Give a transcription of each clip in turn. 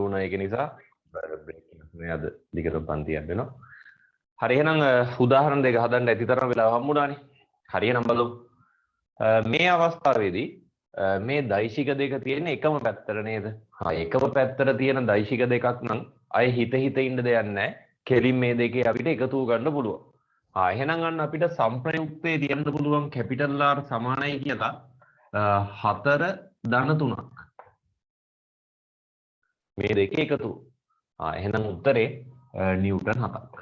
වුණා ඒක නිසා බ්‍රේක් එකක් නේ අද දිගටම පන්තියක් වෙනවා. හරි එහෙනම් උදාහරණ දෙක හදන්න ඇති තරම් වෙලාව හම්බුණානේ. හරි එහෙනම් බලමු. මේ අවස්ථාවේදී මේ දෛශික දෙක තියෙන එකම පැත්තට නේද? එකම පැත්තට තියෙන දෛශික දෙකක් නම් අය හිත ඉන්න දෙයක් නැහැ. කෙලින් මේ දෙකේ අපිට එකතු ගන්න පුළුවන්. එහෙනම් අන්න අපිට සම්ප්‍රයුක්තයේ තියන්න පුළුවන් කැපිටල් R සමානයි කියලා 4 ධන 3ක්. මේ දෙකේ එකතු. එහෙනම් උත්තරේ නිව්ටන් 7ක්.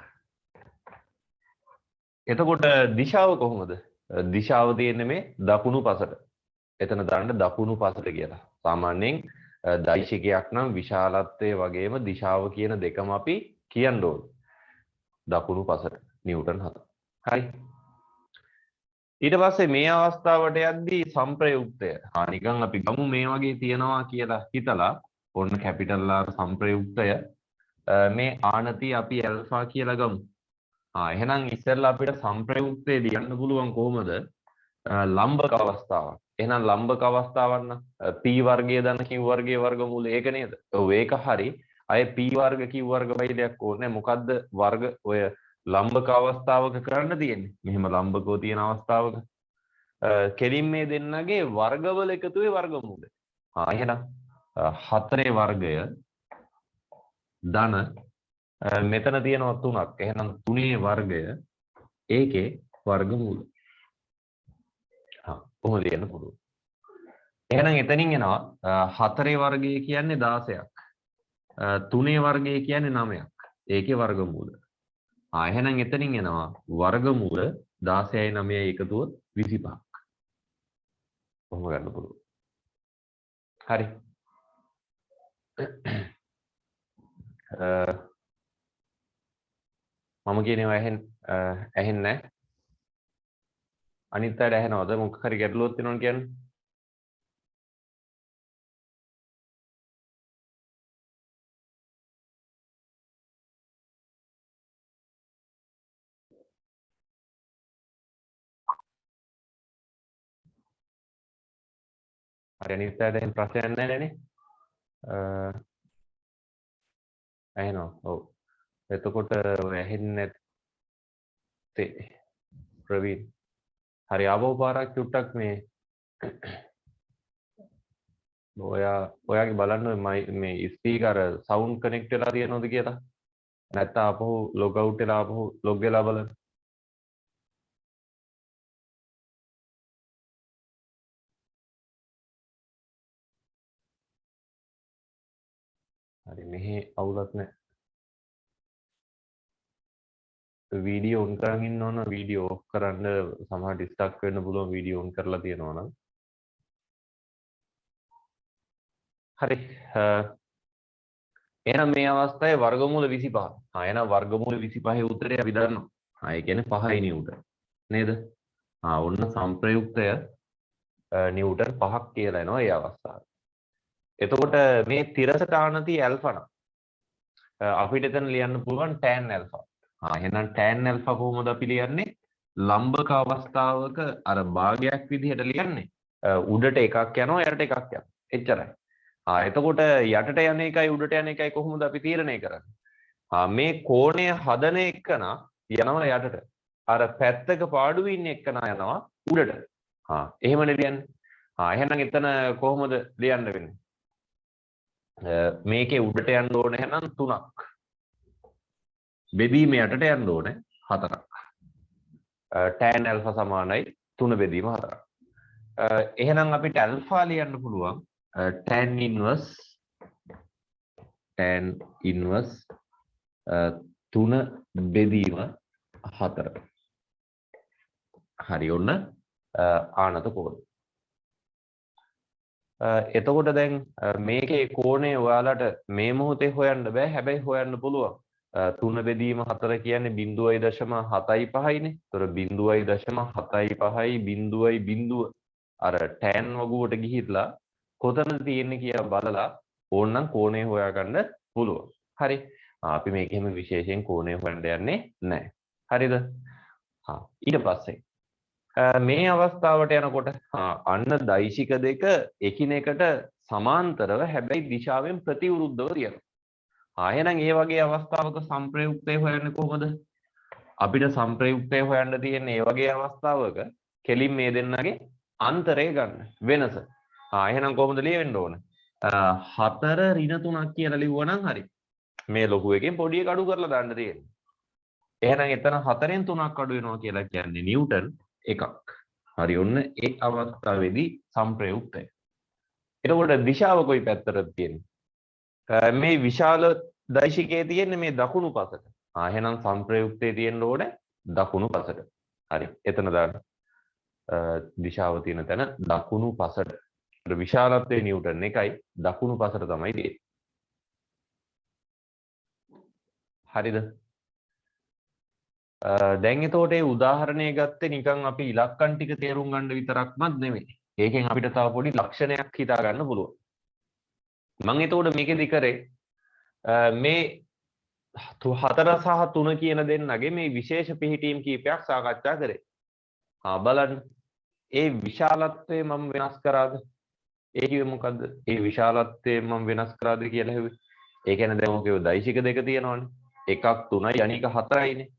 එතකොට දිශාව කොහොමද? දිශාව තියෙන්නේ මේ දකුණු පසට. එතන දාන්න දකුණු පසට කියලා. සාමාන්‍යයෙන් දෛශිකයක් නම් විශාලත්වයේ වගේම දිශාව කියන දෙකම අපි කියන්න ඕනේ. දකුණු පසට නිව්ටන් 7. හරි. ඊට පස්සේ මේ අවස්ථාවට යද්දී සම්ප්‍රයුක්තය. නිකන් අපි ගමු මේ වගේ තියනවා කියලා හිතලා ඔන්න කැපිටල් R සම්ප්‍රයුක්තය මේ ආනති අපි ඇල්ෆා කියලා ගමු. එහෙනම් ඉස්සෙල්ලා අපිට සම්ප්‍රයුක්තය ලියන්න පුළුවන් කොහොමද? ලම්බක අවස්ථාවක්. එහෙනම් ලම්බක අවස්ථාවක් නම් p වර්ගය ධන q වර්ගයේ වර්ගමූල ඒක නේද? ඔව් ඒක හරි. අය p වර්ග q වර්ග බයිලයක් ඕනේ. මොකද්ද වර්ග ඔය ලම්බක අවස්ථාවක කරන්න තියෙන්නේ? මෙහෙම ලම්බකෝ තියෙන අවස්ථාවක කෙලින් මේ දෙන්නගේ වර්ගවල එකතුවේ වර්ගමූලය. එහෙනම් 4 වර්ගය ධන මෙතන තියෙනවා 3ක්. එහෙනම් 3 වර්ගය ඒකේ වර්ගමූල. කොහොමද ලියන්න පුළුවන්? එහෙනම් එතනින් එනවා 4 වර්ගය කියන්නේ 16ක්. 3 වර්ගය කියන්නේ 9ක්. ඒකේ වර්ගමූල. එහෙනම් එතනින් එනවා වර්ගමූල 16යි 9යි එකතුව 25ක්. කොහොම ගන්න පුළුවන්? හරි. මම කියනවා ඇහෙන්නේ නැහැ. අනිත් අයට ඇහෙනවද? මොකක් හරි ගැටලුවක් තියෙනවද කියන්නේ? හරි අනිත් අයට එහෙම ප්‍රශ්නයක් නැහැ නේ. ඇහෙනවා. ඔව්. එතකොට ඔය ඇහෙන්නේ නැත්තේ ප්‍රවීන්. හරි ආවෝ පාරක් චුට්ටක් මේ ඔයාගේ බලන්න මේ ස්පීකර් සවුන්ඩ් කනෙක්ට් වෙලා තියෙනවද කියලා. නැත්නම් ආපහු ලොග් අවුට් වෙලා ආපහු ලොග් වෙලා බලන්න. හරි මෙහි අවුලක් නැහැ. වීඩියෝ ඔන් කරන් ඉන්න ඕන වීඩියෝ ඔෆ් කරන්න සමහර ඩිස්ට්‍රැක්ට් වෙන්න පුළුවන් වීඩියෝ ඔන් කරලා තියෙනවා නම්. හරි. එහෙනම් මේ අවස්ථාවේ වර්ගමූල 25. එහෙනම් වර්ගමූල 25 උත්තරය අපි දන්නවා. ඒ කියන්නේ 5යි නිව්ටන්. නේද? ඔන්න සම්ප්‍රයුක්තය නිව්ටන් 5ක් කියලා එනවා ඒ අවස්ථාවේ. එතකොට මේ තිරසට ආනති ඇල්ෆා නම් අපිට එතන ලියන්න පුළුවන් tan ඇල්ෆා. එහෙනම් tan ඇල්ෆා කොහොමද අපි ලියන්නේ? ලම්බක අවස්ථාවක අර භාගයක් විදිහට ලියන්නේ. උඩට එකක් යනවා යටට එකක් යනවා. එච්චරයි. එතකොට යටට යන එකයි උඩට යන එකයි කොහොමද අපි තීරණය කරන්නේ? මේ කෝණය හදන එකන යනවා යටට. අර පැත්තක පාඩුවේ ඉන්න එකන යනවා උඩට. එහෙමනේ ලියන්නේ. එහෙනම් එතන කොහොමද ලියන්න වෙන්නේ? මේකේ උඩට යන්න ඕනේ එහෙනම් 3ක්. බෙදීම යටට යන්න ඕනේ 4ක්. tan alpha සමානයි 3 බෙදීම 4ක්. එහෙනම් අපිට alpha ලියන්න පුළුවන් tan inverse 3 බෙදීම 4. හරි ඔන්න ආනත කෝණය. එතකොට දැන් මේකේ කෝණය ඔයාලට මේ මොහොතේ හොයන්න බෑ. හැබැයි හොයන්න පුළුවන්. 3 බෙදීම 4 කියන්නේ 0.75යිනේ. ඒතර 0.75යි බිඳුවයි බිඳුව අර tan වගුවට ගිහිట్లా කොතනද තියෙන්නේ කියලා බලලා ඕනනම් කෝණය හොයාගන්න පුළුවන්. හරි. අපි මේකෙම විශේෂයෙන් කෝණය හොයන්න යන්නේ නැහැ. හරිද? ඊට පස්සේ මේ අවස්ථාවට යනකොට අන්න දෛශික දෙක එකිනෙකට සමාන්තරව හැබැයි දිශාවෙන් ප්‍රතිවිරුද්ධව තියෙනවා. එහෙනම් ඒ වගේ අවස්ථාවක සංප්‍රයුක්තය හොයන්නේ කොහොමද? අපිට සංප්‍රයුක්තය හොයන්න තියෙන ඒ වගේ අවස්ථාවක කෙලින් මේ දෙන්නගේ අන්තරය ගන්න වෙනස. එහෙනම් කොහොමද ලියවෙන්න ඕන? 4 ඍණ 3ක් කියලා ලිව්වනම් හරි. මේ ලොකු එකෙන් පොඩි එක අඩු කරලා දාන්න තියෙන්නේ. එහෙනම් එතන 4න් 3ක් අඩු වෙනවා කියලා කියන්නේ නිව්ටන් 1ක්. හරි ඔන්න ඒ අවස්ථාවේදී සංප්‍රයුක්තය. එතකොට දිශාව කොයි පැත්තටද තියෙන්නේ? මේ විශාල දෛශිකයේ තියෙන්නේ මේ දකුණු පසට. එහෙනම් සංප්‍රයුක්තයේ තියෙන්න ඕනේ දකුණු පසට. හරි. එතන දාන්න. දිශාව තියෙන තැන දකුණු පසට. විශාලත්වයේ නිව්ටන් 1යි දකුණු පසට තමයි තියෙන්නේ. හරිද? දැන් එතකොට මේ උදාහරණය ගත්තේ නිකන් අපි ඉලක්කම් ටික තේරුම් ගන්න විතරක්මත් නෙමෙයි. ඒකෙන් අපිට තව පොඩි ලක්ෂණයක් හිතා ගන්න පුළුවන්. මම එතකොට මේකෙදි කරේ මේ 4 සහ 3 කියන දෙන්නගේ මේ විශේෂ පිහිටීම් කීපයක් සාකච්ඡා කරේ. බලන්න. ඒ විශාලත්වය මම වෙනස් කරාද? ඒ කිව්වේ මොකද්ද? ඒ විශාලත්වය මම වෙනස් කරාද කියලා හෙව්වේ. ඒ කියන්නේ දැන් ඔකේ දෛශික දෙක තියෙනවනේ. එකක් 3යි අනික 4යිනේ.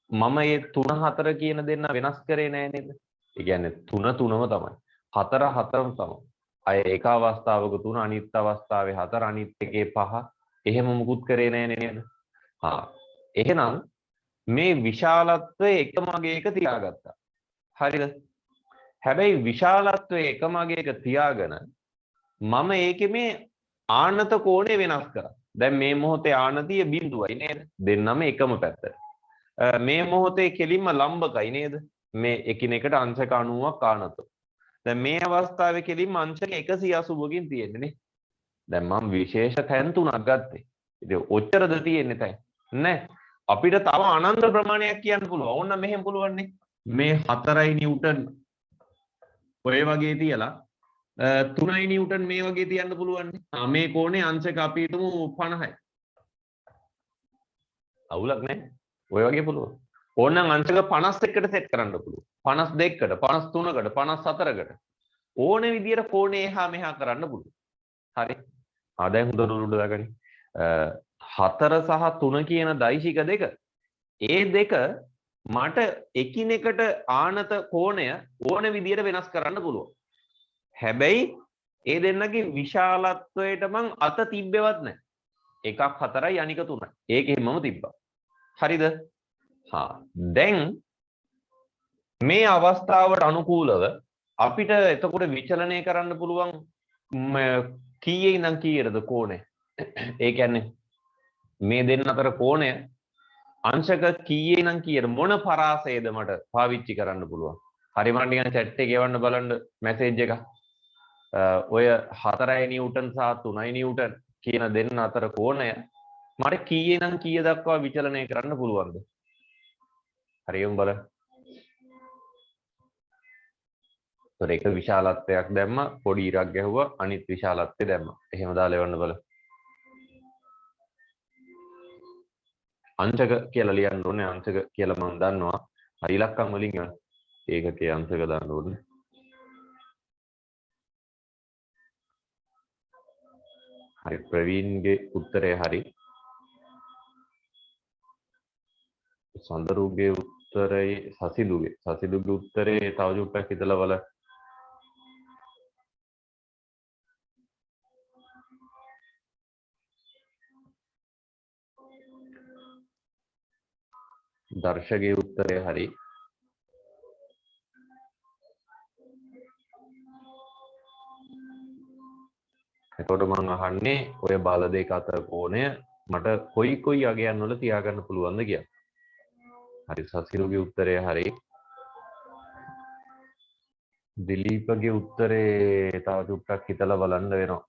මම මේ 3 4 කියන දෙන්න වෙනස් කරේ නෑ නේද? ඒ කියන්නේ 3 3ම තමයි. 4 4ම තමයි. අය එක අවස්ථාවක 3 අනිත් අවස්ථාවේ 4 අනිත් එකේ 5 එහෙම මුකුත් කරේ නෑ නේද? එහෙනම් මේ විශාලත්වය එකම අගයක තියාගත්තා. හරිද? හැබැයි විශාලත්වය එකම අගයක තියාගෙන මම ඒකේ මේ ආනත කෝණය වෙනස් කරා. දැන් මේ මොහොතේ ආනතිය බිඳුවයි නේද? දෙන්නම එකම පැත්තට. මේ මොහොතේ කෙලින්ම ලම්බකයි නේද? මේ එකිනෙකට අංශක 90ක් ආනතෝ. දැන් මේ අවස්ථාවේ කෙලින්ම අංශක 180කින් තියෙන්නේ නේ. දැන් මම විශේෂ තැන් තුනක් ගත්තේ. ඉතින් ඔච්චරද තියෙන්නේ තැන්? නෑ. අපිට තව අනන්ත ප්‍රමාණයක් කියන්න පුළුවන්. ඕන්න මෙහෙම පුළුවන් නේ. මේ 4යි නිව්ටන් ඔය වගේ තියලා 3යි නිව්ටන් මේ වගේ තියන්න පුළුවන් නේ. මේ කෝණේ අංශක අපි හිතමු 50යි. අවුලක් නැහැ. ඔය වගේ පුළුවන්. ඕනනම් අංශක 51කට සෙට් කරන්න පුළුවන්. 52කට, 53කට, 54කට. ඕන විදියට කෝණේ එහා මෙහා කරන්න පුළුවන්. හරි. දැන් හොඳට උඩ දාගනි. 4 සහ 3 කියන දෛශික දෙක. ඒ දෙක මට එකිනෙකට ආනත කෝණය ඕන විදියට වෙනස් කරන්න පුළුවන්. හැබැයි ඒ දෙන්නගේ විශාලත්වයට මං අත තිබ්බෙවත් නැහැ. එකක් 4යි අනික 3යි. ඒක එහෙමම තිබ්බා. හරිද? දැන් මේ අවස්ථාවට අනුකූලව අපිට එතකොට විචලනය කරන්න පුළුවන් කීයේ ඉඳන් කීයටද කෝණය? ඒ කියන්නේ මේ දෙන්න අතර කෝණය අංශක කීයේ ඉඳන් කීයට මොන පරාසයද මට පාවිච්චි කරන්න පුළුවන්? හරි මම නිකන් chat එකේ ගෙවන්න බලන්න මැසේජ් එක. ඔය 4යි නිව්ටන් සහ 3යි නිව්ටන් කියන දෙන්න අතර කෝණය මට කීයේ ඉඳන් කීය දක්වා විචලනය කරන්න පුළුවන්ද? හරියම බලන්න. ඒතර එක විශාලත්වයක් දැම්ම පොඩි ඉරක් ගැහුවා අනිත් විශාලත්වය දැම්ම. එහෙම දාලා එවන්න බලන්න. අංශක කියලා ලියන්න ඕනේ. අංශක කියලා මම දන්නවා. හරි ඉලක්කම් වලින් යන්න. ඒකකේ අංශක දාන්න ඕනේ. හරි ප්‍රවීන්ගේ උත්තරය හරි. සඳරුගේ උත්තරේ සසිදුගේ උත්තරේ තව චුට්ටක් හිතලා බලන්න. දර්ශකගේ උත්තරය හරි. එතකොට මම අහන්නේ ඔය බල දෙක අතර කෝණය මට කොයි අගයන් වල තියාගන්න පුළුවන්ද කියලා. හරි සසිරුගේ උත්තරය හරි. දිලීපගේ උත්තරේ තව චුට්ටක් හිතලා බලන්න වෙනවා.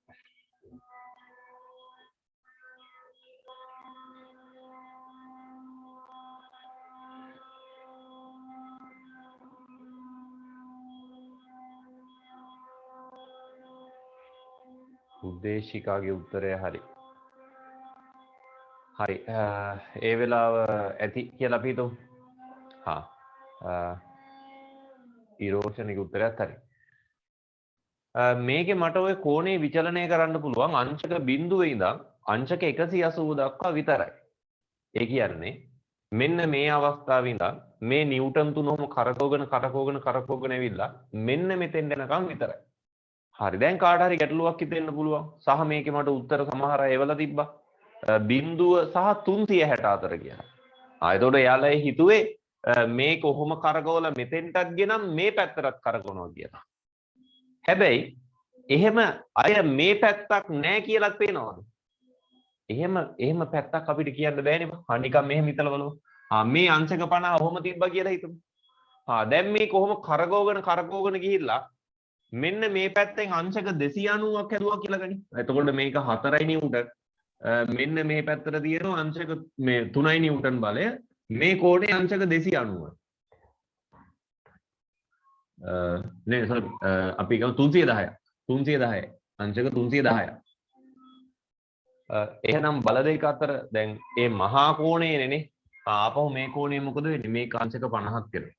උද්දේශිකාගේ උත්තරය හරි. හරි ඒ වෙලාව ඇති කියලා අපි හිතමු. ඉරෝෂණගේ උත්තරයත් හරි. මේකේ මට ඔය කෝණේ විචලනය කරන්න පුළුවන් අංශක බිඳුවේ ඉඳන් අංශක 180 දක්වා විතරයි. ඒ කියන්නේ මෙන්න මේ අවස්ථාවේ ඉඳන් මේ නිව්ටන් තුනම කරකවගෙන ඇවිල්ලා මෙන්න මෙතෙන් යනකම් විතරයි. හරි දැන් කාට හරි ගැටලුවක් හිතෙන්න පුළුවන්. සහ මේකේ මට උත්තර සමහර අය එවලා තිබ්බා. බිඳුව සහ 364 කියලා. එතකොට එයාලා හිතුවේ මේ කොහොම කරකවලා මෙතෙන්ටත් ගෙනම් මේ පැත්තටත් කරකවනවා කියලා. හැබැයි එහෙම අය මේ පැත්තක් නැහැ කියලාත් පේනවද? එහෙම පැත්තක් අපිට කියන්න බෑනේ බා. නිකන් මෙහෙම හිතලා බලමු. මේ අංශක 50 ඔහොම තිබ්බා කියලා හිතමු. දැන් මේ කොහොම කරකවගෙන ගිහිල්ලා මෙන්න මේ පැත්තෙන් අංශක 290ක් හැදුවා කියලා ගනි. එතකොට මේක 4යි නිව්ටන්. මෙන්න මේ පැත්තට තියෙනවා අංශක මේ 3යි නිව්ටන් බලය. මේ කෝණේ අංශක 290. නේ සර් අපි ගමු 310යි. 310යි. අංශක 310යි. එහෙනම් බල දෙක අතර දැන් මේ මහා කෝණයනේ ආපහු මේ කෝණය මොකද වෙන්නේ? මේක අංශක 50ක් වෙනවා.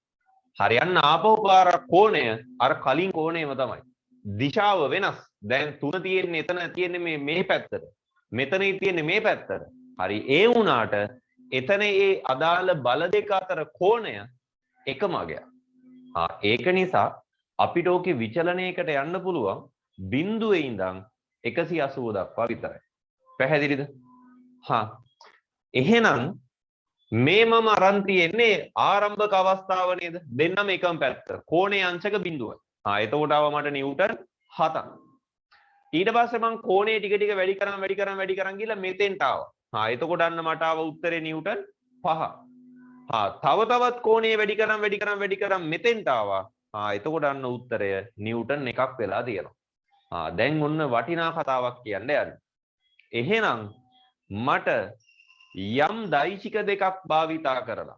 හරියන්න ආපහු පාරක් කෝණය අර කලින් කෝණයම තමයි. දිශාව වෙනස්. දැන් 3 තියෙන්නේ එතන තියෙන්නේ මේ පැත්තට. මෙතනයි තියෙන්නේ මේ පැත්තට. හරි ඒ වුණාට එතන ඒ අදාළ බල දෙක අතර කෝණය එකම අගයක්. ඒක නිසා අපිට ඕකේ විචලනයකට යන්න පුළුවන් බිඳුවේ ඉඳන් 180 දක්වා විතරයි. පැහැදිලිද? එහෙනම් මේ මම අරන් තියෙන්නේ ආරම්භක අවස්ථාව නේද? දෙන්නම එකම පැත්ත. කෝණයේ අංශක බිඳුවයි. එතකොට ආව මට නිව්ටන් 7ක්. ඊට පස්සේ මම කෝණේ ටික ටික වැඩි කරන් ගිහලා මෙතෙන්ට ආවා. එතකොට අන්න මට ආව උත්තරේ නිව්ටන් 5. තවත් කෝණේ වැඩි කරන් මෙතෙන්ට ආවා. එතකොට අන්න උත්තරය නිව්ටන් 1ක් වෙලා තියෙනවා. දැන් ඔන්න වටිනා කතාවක් කියන්න යන්නේ. එහෙනම් මට යම් දෛශික දෙකක් භාවිතා කරලා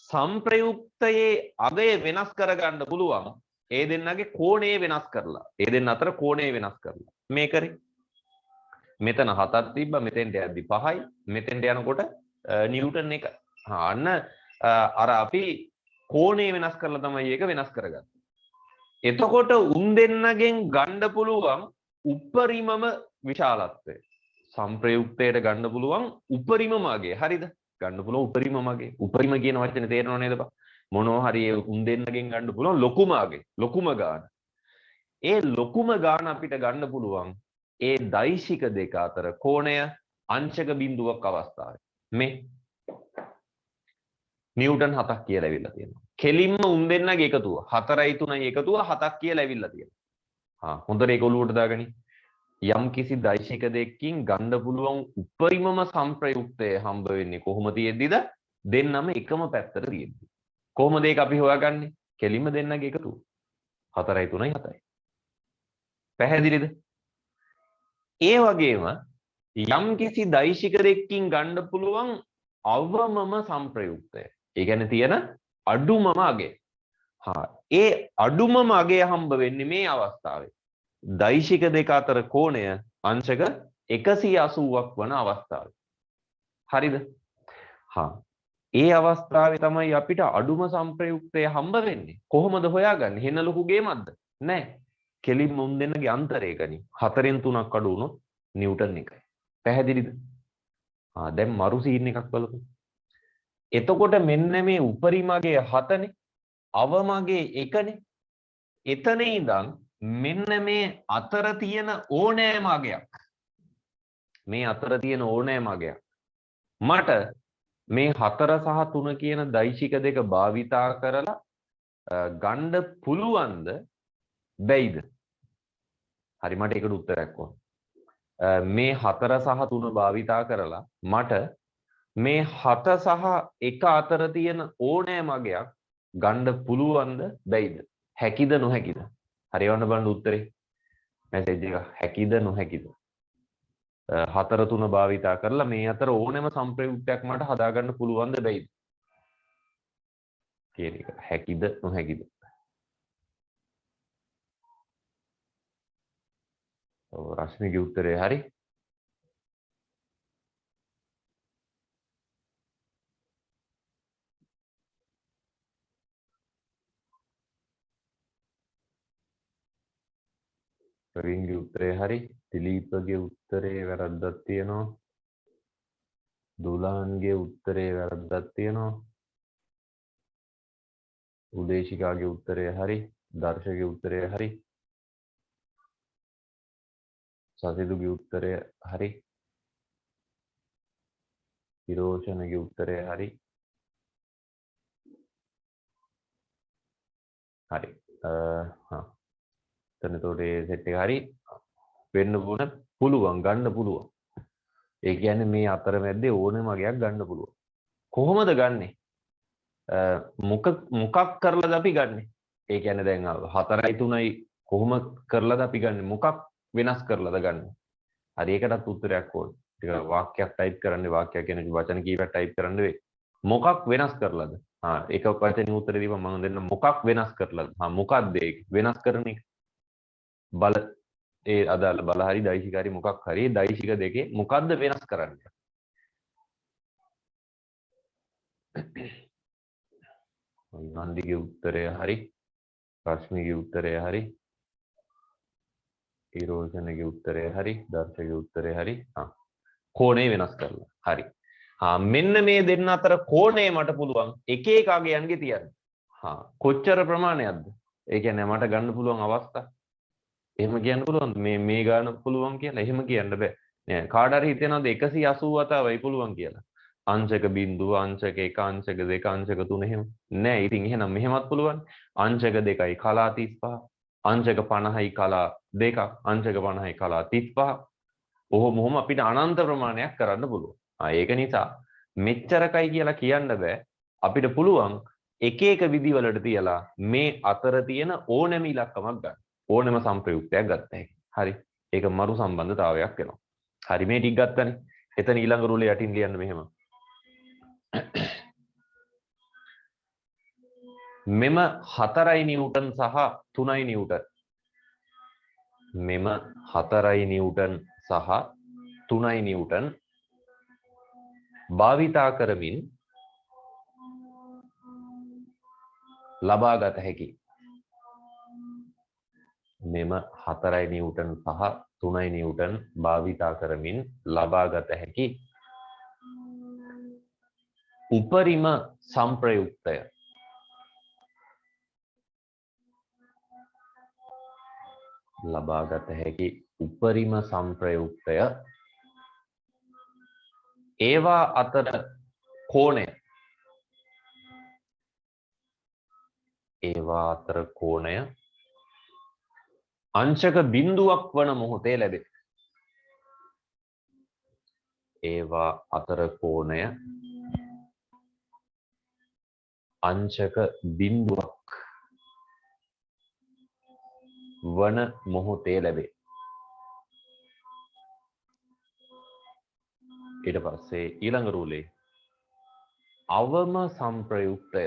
සංප්‍රයුක්තයේ අගය වෙනස් කරගන්න පුළුවන්. ඒ දෙන්නගේ කෝණය වෙනස් කරලා. ඒ දෙන්න අතර කෝණය වෙනස් කරලා. මේ කරේ. මෙතන 7ක් තිබ්බා. මෙතෙන්ට යද්දි 5යි. මෙතෙන්ට යනකොට නිව්ටන් 1. අන්න අර අපි කෝණය වෙනස් කරලා තමයි ඒක වෙනස් කරගන්නේ. එතකොට උන් දෙන්නගෙන් ගන්න පුළුවන් උපරිමම විශාලත්වය. සංප්‍රයුක්තයට ගන්න පුළුවන් උපරිමම අගය. හරිද? ගන්න පුළුවන් උපරිමම අගය. උපරිම කියන වචනේ තේරෙනව නේද බා? මොනවා හරි උන් දෙන්නගෙන් ගන්න පුළුවන් ලොකුම අගය. ලොකුම ගාන. ඒ ලොකුම ගාන අපිට ගන්න පුළුවන් ඒ දෛශික දෙක අතර කෝණය අංශක බිඳුවක් අවස්ථාවේ. මේ නිව්ටන් 7ක් කියලා ඇවිල්ලා තියෙනවා. කෙලින්ම උන් දෙන්නගේ එකතුව 4යි 3යි එකතුව 7ක් කියලා ඇවිල්ලා තියෙනවා. හොඳට ඒක ඔලුවට දාගනි. යම් කිසි දෛශික දෙකකින් ගන්න පුළුවන් උපරිමම සංප්‍රයුක්තය හම්බ වෙන්නේ කොහොම තියෙද්දිද? දෙන්නම එකම පැත්තට තියෙද්දි. කොහොමද ඒක අපි හොයාගන්නේ? කෙලින්ම දෙන්නගේ එකතුව. 4යි 3යි 7යි. පැහැදිලිද? ඒ වගේම යම් කිසි දෛශික දෙකකින් ගන්න පුළුවන් අවමම සංප්‍රයුක්තය. ඒ කියන්නේ තියෙන අඩුමම අගය. ඒ අඩුමම අගය හම්බ වෙන්නේ මේ අවස්ථාවේ. දෛශික දෙක අතර කෝණය අංශක 180ක් වන අවස්ථාවේ. හරිද? ඒ අවස්ථාවේ තමයි අපිට අඩුම සංප්‍රයුක්තය හම්බ වෙන්නේ. කොහොමද හොයාගන්නේ? හෙන ලොකු ගේමක්ද? නෑ. කෙලින්ම උන් දෙන්නගේ අන්තරය ගනි. 4න් 3ක් අඩු වුණොත් නිව්ටන් 1යි. පැහැදිලිද? දැන් මරු සීන් එකක් බලමු. එතකොට මෙන්න මේ උපරිමගේ 7නේ, අවමගේ 1නේ. එතන ඉඳන් මෙන්න මේ අතර තියෙන ඕනෑම අගයක්. මේ අතර තියෙන ඕනෑම අගයක්. මට මේ 4 සහ 3 කියන දෛශික දෙක භාවිතා කරලා ගන්න පුළුවන්ද බැයිද? හරි මට ඒකට උත්තරයක් ඕන. මේ 4 සහ 3 භාවිතා කරලා මට මේ 7 සහ 1 අතර තියෙන ඕනෑම අගයක් ගන්න පුළුවන්ද බැයිද? හැකිද නොහැකිද? හරි වන්න බලන්න උත්තරේ. මැසේජ් එක හැකිද නොහැකිද? 4 3 භාවිතා කරලා මේ අතර ඕනෑම සංප්‍රයුක්තයක් මට හදාගන්න පුළුවන්ද බැයිද? කියන එක. හැකිද නොහැකිද? ඔව් රශ්මිගේ උත්තරේ හරි. ප්‍රවීන්ගේ උත්තරේ හරි. දිලීපගේ උත්තරේ වැරද්දක් තියෙනවා. දුලාන්ගේ උත්තරේ වැරද්දක් තියෙනවා. උදේශිකාගේ උත්තරය හරි. දර්ශකගේ උත්තරය හරි. සසිදුගේ උත්තරය හරි. හිරෝෂණගේ උත්තරය හරි. හරි. එතකොට ඒ සෙට් එක හරි වෙන්න පුළුවන් ගන්න පුළුවන්. ඒ කියන්නේ මේ අතරමැද්දේ ඕනම වගේක් ගන්න පුළුවන්. කොහොමද ගන්නෙ? මොකක් කරලාද අපි ගන්නෙ? ඒ කියන්නේ දැන් 4යි 3යි කොහොම කරලාද අපි ගන්නෙ? මොකක් වෙනස් කරලාද ගන්නෙ? හරි ඒකටත් උත්තරයක් ඕනේ. ටික වාක්‍යයක් ටයිප් කරන්න වාක්‍යයක් කියන වචන කීපයක් ටයිප් කරන්න වෙයි. මොකක් වෙනස් කරලාද? එක වචනේ උත්තරේ දීපන් මම දෙන්න මොකක් වෙනස් කරලාද? මොකක්ද ඒක වෙනස් කරන එක? බල ඒ අදාළ බල හරි දෛශික හරි මොකක් හරි දෛශික දෙකේ මොකද්ද වෙනස් කරන්නේ? නන්දිගේ උත්තරය හරි. රශ්මිගේ උත්තරය හරි. ඊරෝෂණගේ උත්තරය හරි. දර්ශකගේ උත්තරය හරි. කෝණය වෙනස් කරලා. හරි. මෙන්න මේ දෙන්න අතර කෝණය මට පුළුවන් එක එක අගයන්ගේ තියන්න. කොච්චර ප්‍රමාණයක්ද? ඒ කියන්නේ මට ගන්න පුළුවන් අවස්ථා. එහෙම කියන්න පුළුවන් මේ ගන්න පුළුවන් කියලා. එහෙම කියන්න බෑ. නෑ කාට හරි හිතෙනවද 187යි පුළුවන් කියලා? අංශක බිඳුව අංශක 1 අංශක 2 අංශක 3 එහෙම. නෑ ඉතින් එහෙනම් මෙහෙමත් පුළුවන්. අංශක 2යි කලා 35. අංශක 50යි කලා 2ක්. අංශක 50යි කලා 35. ඔහොම අපිට අනන්ත ප්‍රමාණයක් කරන්න පුළුවන්. ඒක නිසා මෙච්චරකයි කියලා කියන්න බෑ. අපිට පුළුවන් එක එක විදිවලට තියලා මේ අතර තියෙන ඕනෑම ඉලක්කමක් ගන්න. ඕනෑම සංප්‍රයුක්තයක් ගත්ත හැකි. හරි. ඒක මරු සම්බන්ධතාවයක් වෙනවා. හරි මේ ටික ගත්තනේ. එතන ඊළඟ රුලේ යටින් ලියන්න මෙහෙම. මෙම 4යි නිව්ටන් සහ 3යි නිව්ටන්. මෙම 4යි නිව්ටන් සහ 3යි නිව්ටන් භාවිතා කරමින් ලබාගත හැකි. මෙම 4යි නිව්ටන් සහ 3යි නිව්ටන් භාවිතා කරමින් ලබාගත හැකි උපරිම සංප්‍රයුක්තය. ලබාගත හැකි උපරිම සංප්‍රයුක්තය ඒවා අතර කෝණය. ඒවා අතර කෝණය අංශක බිඳුවක් වන මොහොතේ ලැබේ. ඒවා අතර කෝණය අංශක බිඳුවක් වන මොහොතේ ලැබේ. ඊට පස්සේ ඊළඟ රූලේ අවම සංප්‍රයුක්තය.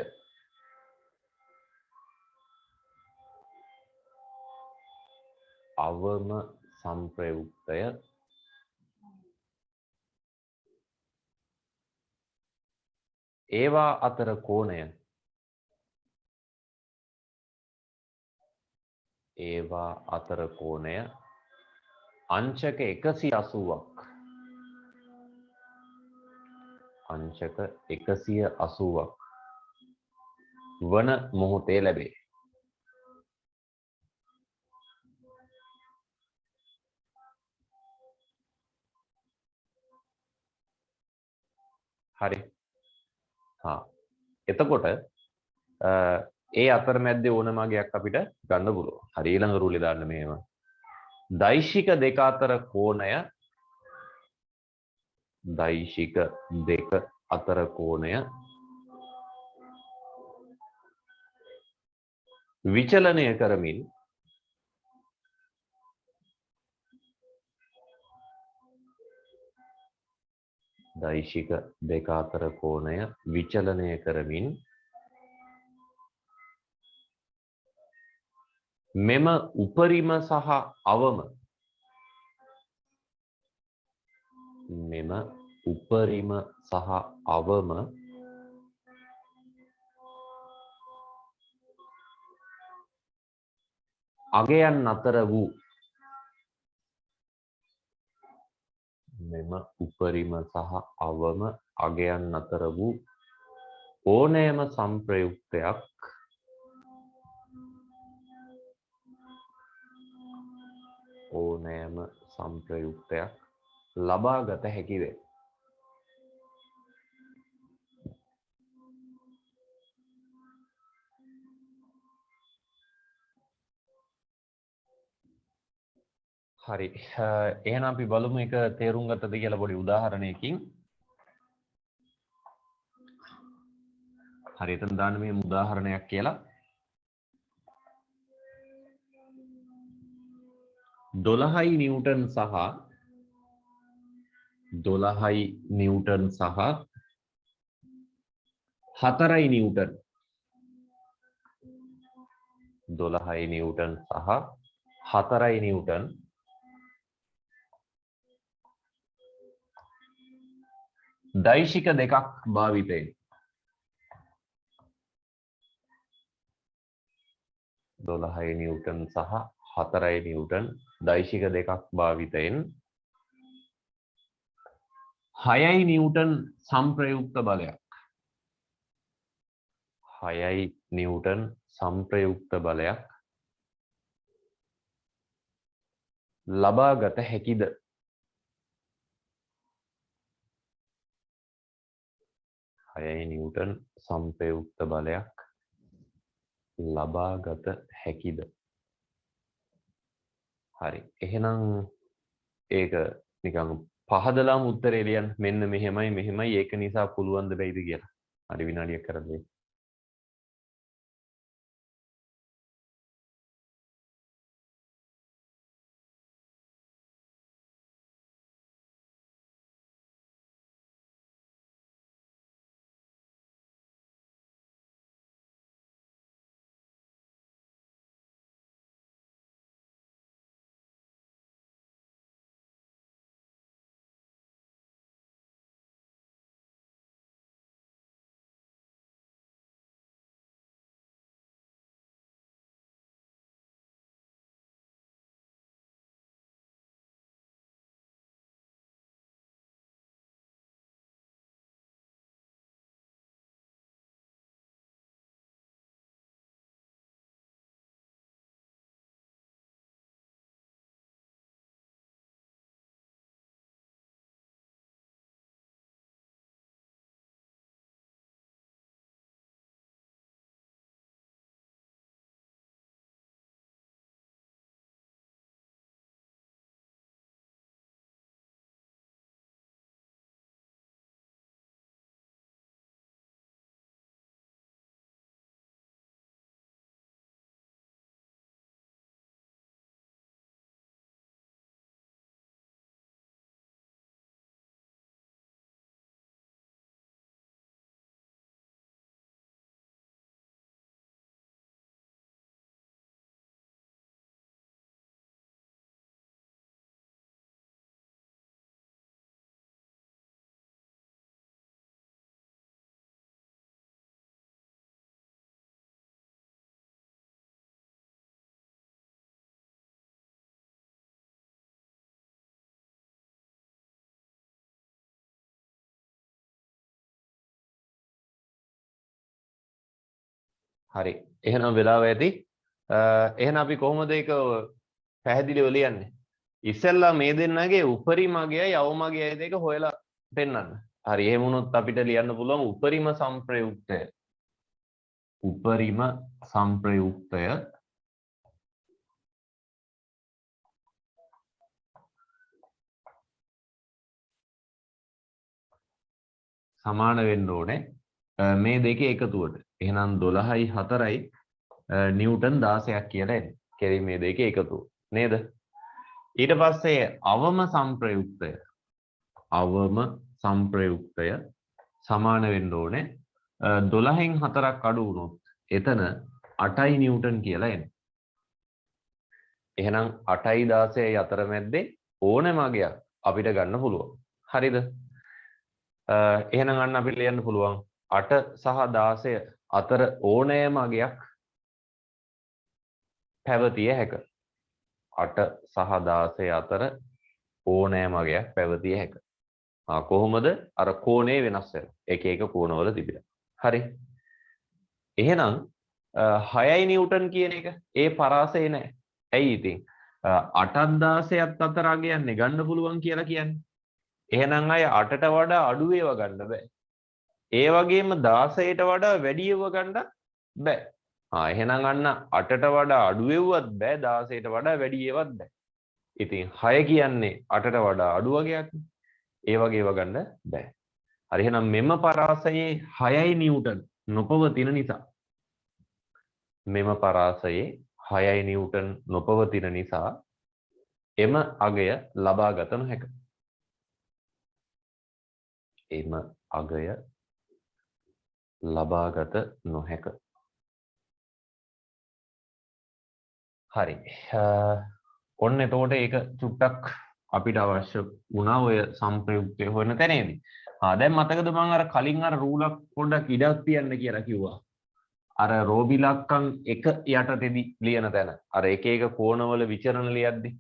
අවම සංප්‍රයුක්තය ඒවා අතර කෝණය ඒවා අතර කෝණය අංශක 180ක්. අංශක 180ක් වන මොහොතේ ලැබේ. හරි. එතකොට ඒ අතරමැද්දේ ඕනම වගේක් අපිට ගන්න පුළුවන්. හරි ඊළඟ රූලේ දාන්න මෙහෙම. දෛශික දෙක අතර කෝණය දෛශික දෙක අතර කෝණය විචලනය කරමින් දෛශික දෙක අතර කෝණය විචලනය කරමින් මෙම උපරිම සහ අවම මෙම උපරිම සහ අවම අගයන් අතර වූ මෙම උපරිම සහ අවම අගයන් අතර වූ ඕනෑම සංප්‍රයුක්තයක් ලබා ගත හැකි වේ. හරි. එහෙනම් අපි බලමු එක තේරුම් ගත්තද කියලා පොඩි උදාහරණයකින්. හරි, එතන දාන්න මේ උදාහරණයක් කියලා. 12යි නිව්ටන් සහ 4යි නිව්ටන් 12යි නිව්ටන් සහ 4යි නිව්ටන් දෛශික දෙකක් භාවිතයෙන් 12යි නිව්ටන් සහ 4යි නිව්ටන් දෛශික දෙකක් භාවිතයෙන් 6යි නිව්ටන් සංප්‍රයුක්ත බලයක් 6යි නිව්ටන් සංප්‍රයුක්ත බලයක් ලබා ගත හැකිද? 6යි නිව්ටන් සංප්‍රයුක්ත බලයක් ලබා ගත හැකිද? හරි. එහෙනම් ඒක නිකන් පහදලාම උත්තරේ ලියන්න. මෙන්න මෙහෙමයි ඒක නිසා පුළුවන් ද බැයිද කියලා. හරි, විනාඩියක් කරලා. හරි. එහෙනම් වෙලාව ඇති. එහෙනම් අපි කොහොමද ඒක පැහැදිලිව ලියන්නේ? ඉස්සෙල්ලා මේ දෙන්නගේ උපරිම අගයයි අවම අගයයි දෙක හොයලා පෙන්නන්න. හරි. එහෙම වුණොත් අපිට ලියන්න පුළුවන් උපරිම සංප්‍රයුක්තය. උපරිම සංප්‍රයුක්තය සමාන වෙන්න ඕනේ මේ දෙකේ එකතුවට. එහෙනම් 12යි 4යි නිව්ටන් 16ක් කියලා එන්නේ. කෙරි මේ දෙකේ එකතුව. නේද? ඊට පස්සේ අවම සංප්‍රයුක්තය සමාන වෙන්න ඕනේ 12න් 4ක් අඩු වුණොත් එතන 8යි නිව්ටන් කියලා එන්නේ. එහෙනම් 8යි 16යි අතර මැද්දේ ඕනෑම අගයක් අපිට ගන්න පුළුවන්. හරිද? එහෙනම් අන්න අපිට ලියන්න පුළුවන් 8 සහ 16 අතර ඕනෑම අගයක් පැවතිය හැක. 8 සහ 16 අතර ඕනෑම අගයක් පැවතිය හැක. කොහොමද අර කෝණේ වෙනස් වෙනවා. එක එක කෝණවල තිබිලා. හරි. එහෙනම් 6යි නිව්ටන් කියන එක ඒ පරාසය නෑ. ඇයි ඉතින් 8ත් 16ත් අතර අගයන්නේ ගන්න පුළුවන් කියලා කියන්නේ. එහෙනම් අය 8ට වඩා අඩු ඒවා ගන්න බෑ. ඒ වගේම 16ට වඩා වැඩි ඒවා ගන්න බෑ. එහෙනම් අන්න 8ට වඩා අඩු ඒවත් බෑ 16ට වඩා වැඩි ඒවත් බෑ. ඉතින් 6 කියන්නේ 8ට වඩා අඩු වගයක්. ඒ වගේ ඒවා ගන්න බෑ. හරි එහෙනම් මෙම පරාසයේ 6යි නිව්ටන් නොපවතින නිසා මෙම පරාසයේ 6යි නිව්ටන් නොපවතින නිසා එම අගය ලබාගත නොහැක. එම අගය ලබාගත නොහැක. හරි. ඔන්න එතකොට ඒක චුට්ටක් අපිට අවශ්‍ය වුණා ඔය සම්ප්‍රයුක්තය හොයන තැනේදී. දැන් මතකද මම අර කලින් අර රූලක් පොඩ්ඩක් ඉඩක් තියන්න කියලා කිව්වා. අර රෝමිලක්කම් එක යටතේදී ලියන තැන. අර එක එක කෝණවල විචරණ ලියද්දි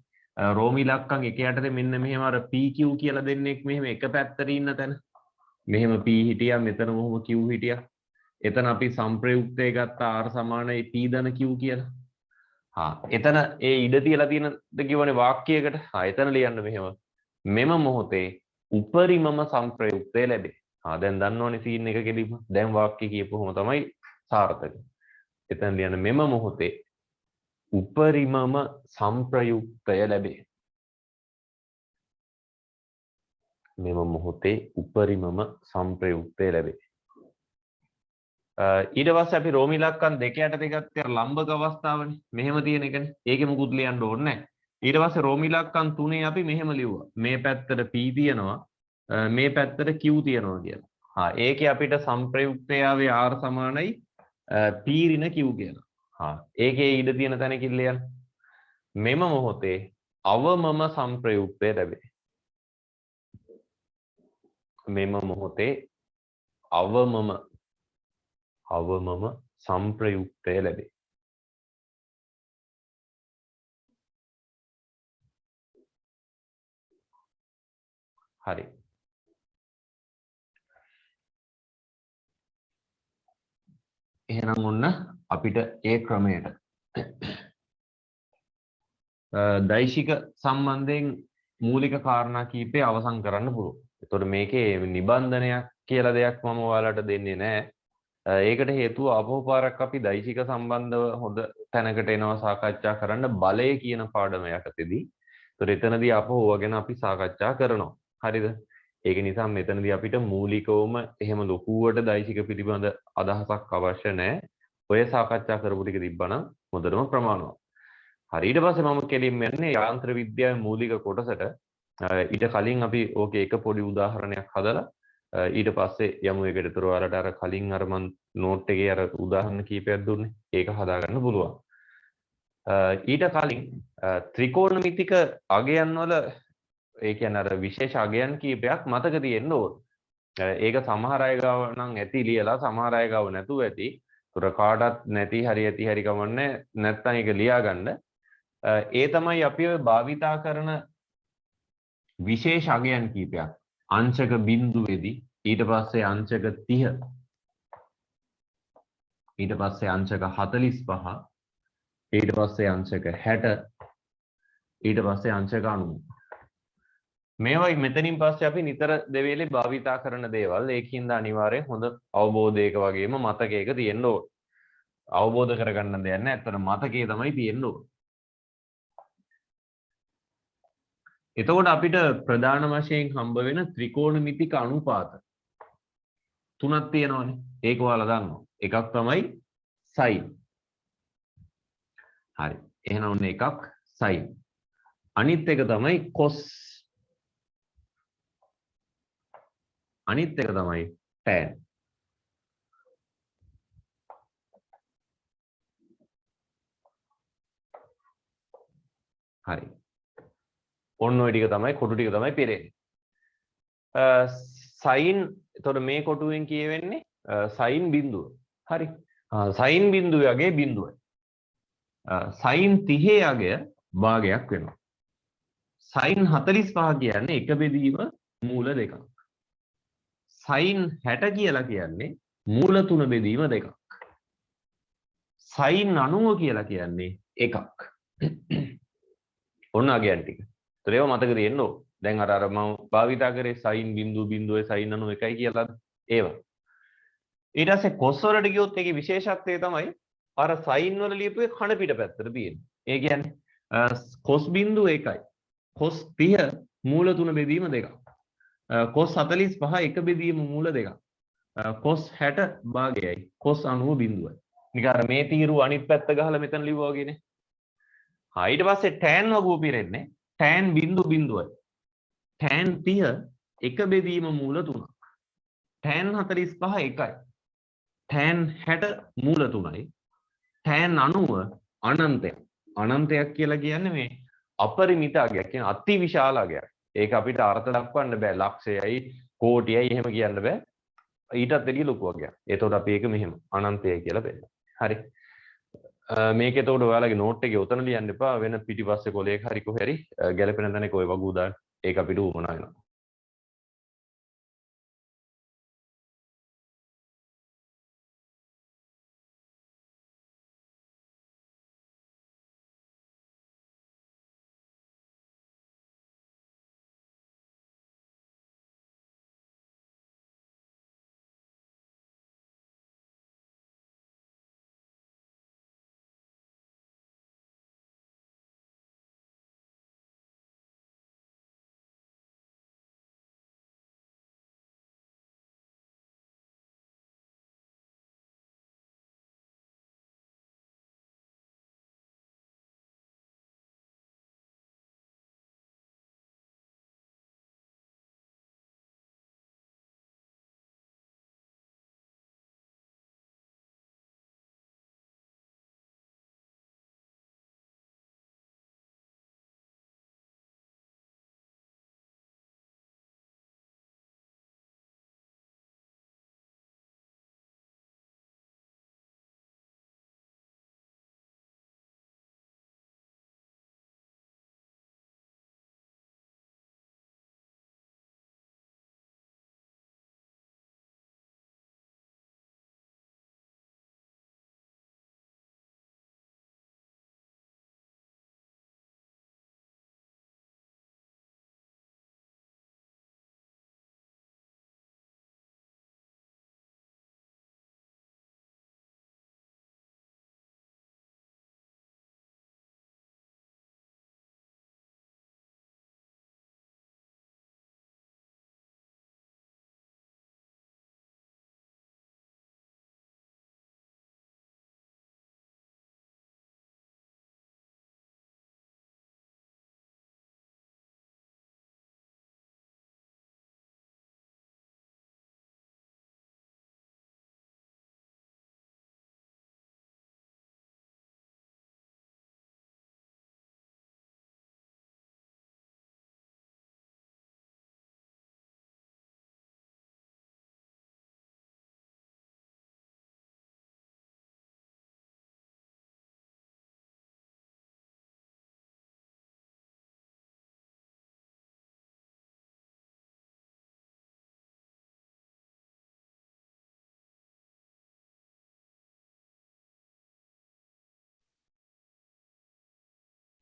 රෝමිලක්කම් එක යටතේ මෙන්න මෙහෙම අර PQ කියලා දෙන්නෙක් මෙහෙම එක පැත්තට ඉන්න තැන. මෙහෙම P හිටියා මෙතන මොහොම Q හිටියා. එතන අපි සම්ප්‍රයුක්තය ගත්ත R සමානයි P ධන Q කියලා. එතන ඒ ඉඩ තියලා තියෙනද කියවනේ වාක්‍යයකට. එතන ලියන්න මෙහෙම. මෙම මොහොතේ උපරිමම සම්ප්‍රයුක්තය ලැබේ. දැන් දන්නවනේ සීන් එක කෙලිම. දැන් වාක්‍ය කියපුවම තමයි සාර්ථක. එතන ලියන්න මෙම මොහොතේ උපරිමම සම්ප්‍රයුක්තය ලැබේ. මෙම මොහොතේ උපරිමම සම්ප්‍රයුක්තය ලැබේ. ඊට පස්සේ අපි රෝමිලක්කම් දෙක යටතේ ගත්තේ ලම්බක අවස්ථාවනේ. මෙහෙම තියෙන එකනේ. ඒකේ මුකුත් ලියන්න ඕනේ නැහැ. ඊට පස්සේ රෝමිලක්කම් තුනේ අපි මෙහෙම ලිව්වා. මේ පැත්තට P තියෙනවා. මේ පැත්තට Q තියෙනවා කියලා. ඒකේ අපිට සම්ප්‍රයුක්තය ආවේ R සමානයි P ඍණ Q කියලා. ඒකේ ඉඩ තියෙන තැනකින් ලියන්න. මෙම මොහොතේ අවමම සම්ප්‍රයුක්තය ලැබේ. මෙම මොහොතේ අවමම සම්ප්‍රයුක්තය ලැබේ. හරි. එහෙනම් ඔන්න අපිට ඒ ක්‍රමයට දෛශික සම්බන්ධයෙන් මූලික කාරණා කීපය අවසන් කරන්න පුළුවන්. එතකොට මේකේ නිබන්ධනයක් කියලා දෙයක් මම ඔයාලට දෙන්නේ නැහැ. ඒකට හේතුව අපෝපාරක් අපි දෛශික සම්බන්ධව හොඳ තැනකට එනවා සාකච්ඡා කරන්න බලය කියන පාඩම යටතේදී. ඒතර එතනදී අපෝ ගැන අපි සාකච්ඡා කරනවා. හරිද? ඒක නිසා මෙතනදී අපිට මූලිකවම එහෙම ලොකුවට දෛශික පිළිබඳ අදහසක් අවශ්‍ය නැහැ. ඔය සාකච්ඡා කරපු ටික තිබ්බනම් හොඳටම ප්‍රමාණවත්. හරි ඊට පස්සේ මම කෙලින්ම යන්නේ යාන්ත්‍ර විද්‍යාවේ මූලික කොටසට. ඊට කලින් අපි ඕකේ එක පොඩි උදාහරණයක් හදලා ඊට පස්සේ යමු ඒකට. ඒතර ඔයාලට අර කලින් අර මන් නෝට් එකේ අර උදාහරණ කීපයක් දුන්නේ. ඒක හදාගන්න පුළුවන්. ඊට කලින් ත්‍රිකෝණමිතික අගයන් වල ඒ කියන්නේ අර විශේෂ අගයන් කීපයක් මතක තියෙන්න ඕන. ඒක සමහර අය ගාව නම් ඇති ලියලා සමහර අය ගාව නැතුව ඇති. ඒතර කාටත් නැති හරි කමන්නේ නැත්නම් ඒක ලියා ගන්න. ඒ තමයි අපි ඔය භාවිතා කරන විශේෂ අගයන් කීපයක්. අංශක බිඳුවේදී ඊට පස්සේ අංශක 30 ඊට පස්සේ අංශක 45 ඊට පස්සේ අංශක 60 ඊට පස්සේ අංශක 90 මේවයි මෙතනින් පස්සේ අපි නිතර දෙවේලේ භාවිතා කරන දේවල්. ඒකින්ද අනිවාර්යෙන් හොඳ අවබෝධයක වගේම මතකයක තියෙන්න ඕන. අවබෝධ කරගන්න දෙයක් නැහැ. අතන මතකයේ තමයි තියෙන්න ඕන. එතකොට අපිට ප්‍රධාන වශයෙන් හම්බ වෙන ත්‍රිකෝණමිතික අනුපාත තුනක් තියෙනවානේ. ඒක ඔයාලා දන්නවා. එකක් තමයි sin. හරි. එහෙනම් ඔන්න එකක් sin. අනිත් එක තමයි cos. අනිත් එක තමයි tan. හරි. ඔන්න ඔය ටික තමයි කොටු ටික තමයි පෙරෙන්නේ. sin එතකොට මේ කොටුවෙන් කියවෙන්නේ sin බිඳුව. හරි. sin බිඳුවේ අගය බිඳුවයි. sin 30 අගය භාගයක් වෙනවා. sin 45 කියන්නේ එක බෙදීම මූල දෙකක්. sin 60 කියලා කියන්නේ මූල 3 බෙදීම දෙකක්. sin 90 කියලා කියන්නේ එකක්. ඔන්න අගයන් ටික. ඒතර ඒවා මතක තියෙන්න ඕන. දැන් අර මම භාවිතා කරේ sin බිංදුව බිංදුවේ sin 91යි කියලා ඒවා. ඊට පස්සේ cos වලට ගියොත් ඒකේ විශේෂත්වය තමයි අර sin වල ලියපුවේ කන පිට පැත්තට තියෙන්නේ. ඒ කියන්නේ cos බිංදුව 1යි. cos 30 මූල 3 බෙදීම දෙකක්. cos 45 එක බෙදීම මූල දෙකක්. cos 60 භාගයයි. cos 90 බිංදුවයි. නිකන් අර මේ තීරුව අනිත් පැත්ත ගහලා මෙතන ලිව්වා වගේනේ. ඊට පස්සේ tan වගුව පිරෙන්නේ tan බිංදු බිංදුවයි. tan 30 එක බෙදීම මූල 3ක්. tan 45 එකයි. tan 60 මූල 3යි. tan 90 අනන්තයක්. අනන්තයක් කියලා කියන්නේ මේ අපරිමිත අගයක්. කියන්නේ අති විශාල අගයක්. ඒක අපිට අර්ථ දක්වන්න බෑ. ලක්ෂයයි කෝටියයි එහෙම කියන්න බෑ. ඊටත් වැඩිය ලොකු අගයක්. ඒතකොට අපි ඒක මෙහෙම අනන්තය කියලා බෙදනවා. හරි. මේක එතකොට ඔයාලගේ නෝට් එකේ උතන ලියන්න එපා වෙන පිටිපස්සේ කොලයක හරි කොහේ හරි ගැලපෙන තැනක ඔය වගු දාන්න. ඒක අපිට උවමනා වෙනවා.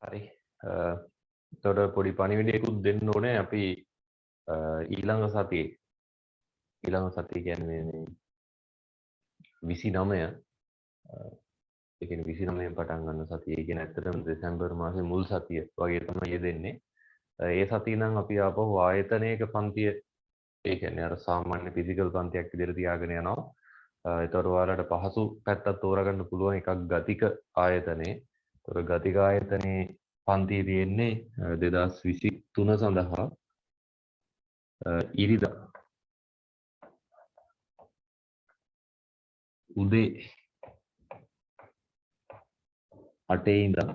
හරි. එතකොට පොඩි පණිවිඩයකුත් දෙන්න ඕනේ අපි ඊළඟ සතියේ කියන්නේ මේ 29 ඒ කියන්නේ 29 පටන් ගන්න සතිය. ඒ කියන්නේ ඇත්තටම දෙසැම්බර් මාසේ මුල් සතිය වගේ තමයි යෙදෙන්නේ. ඒ සතිය නම් අපි ආපහු ආයතනයක පන්තිය ඒ කියන්නේ අර සාමාන්‍ය ෆිසිකල් පන්තියක් විදිහට තියාගෙන යනවා. ඒතකොට ඔයාලට පහසු පැත්තක් තෝරගන්න පුළුවන් එකක් ගතික ආයතනයේ. ඒතකොට ගතික ආයතනයේ පන්තිය තියෙන්නේ 2023 සඳහා ඉරිදා උදේ 8 ඉඳන්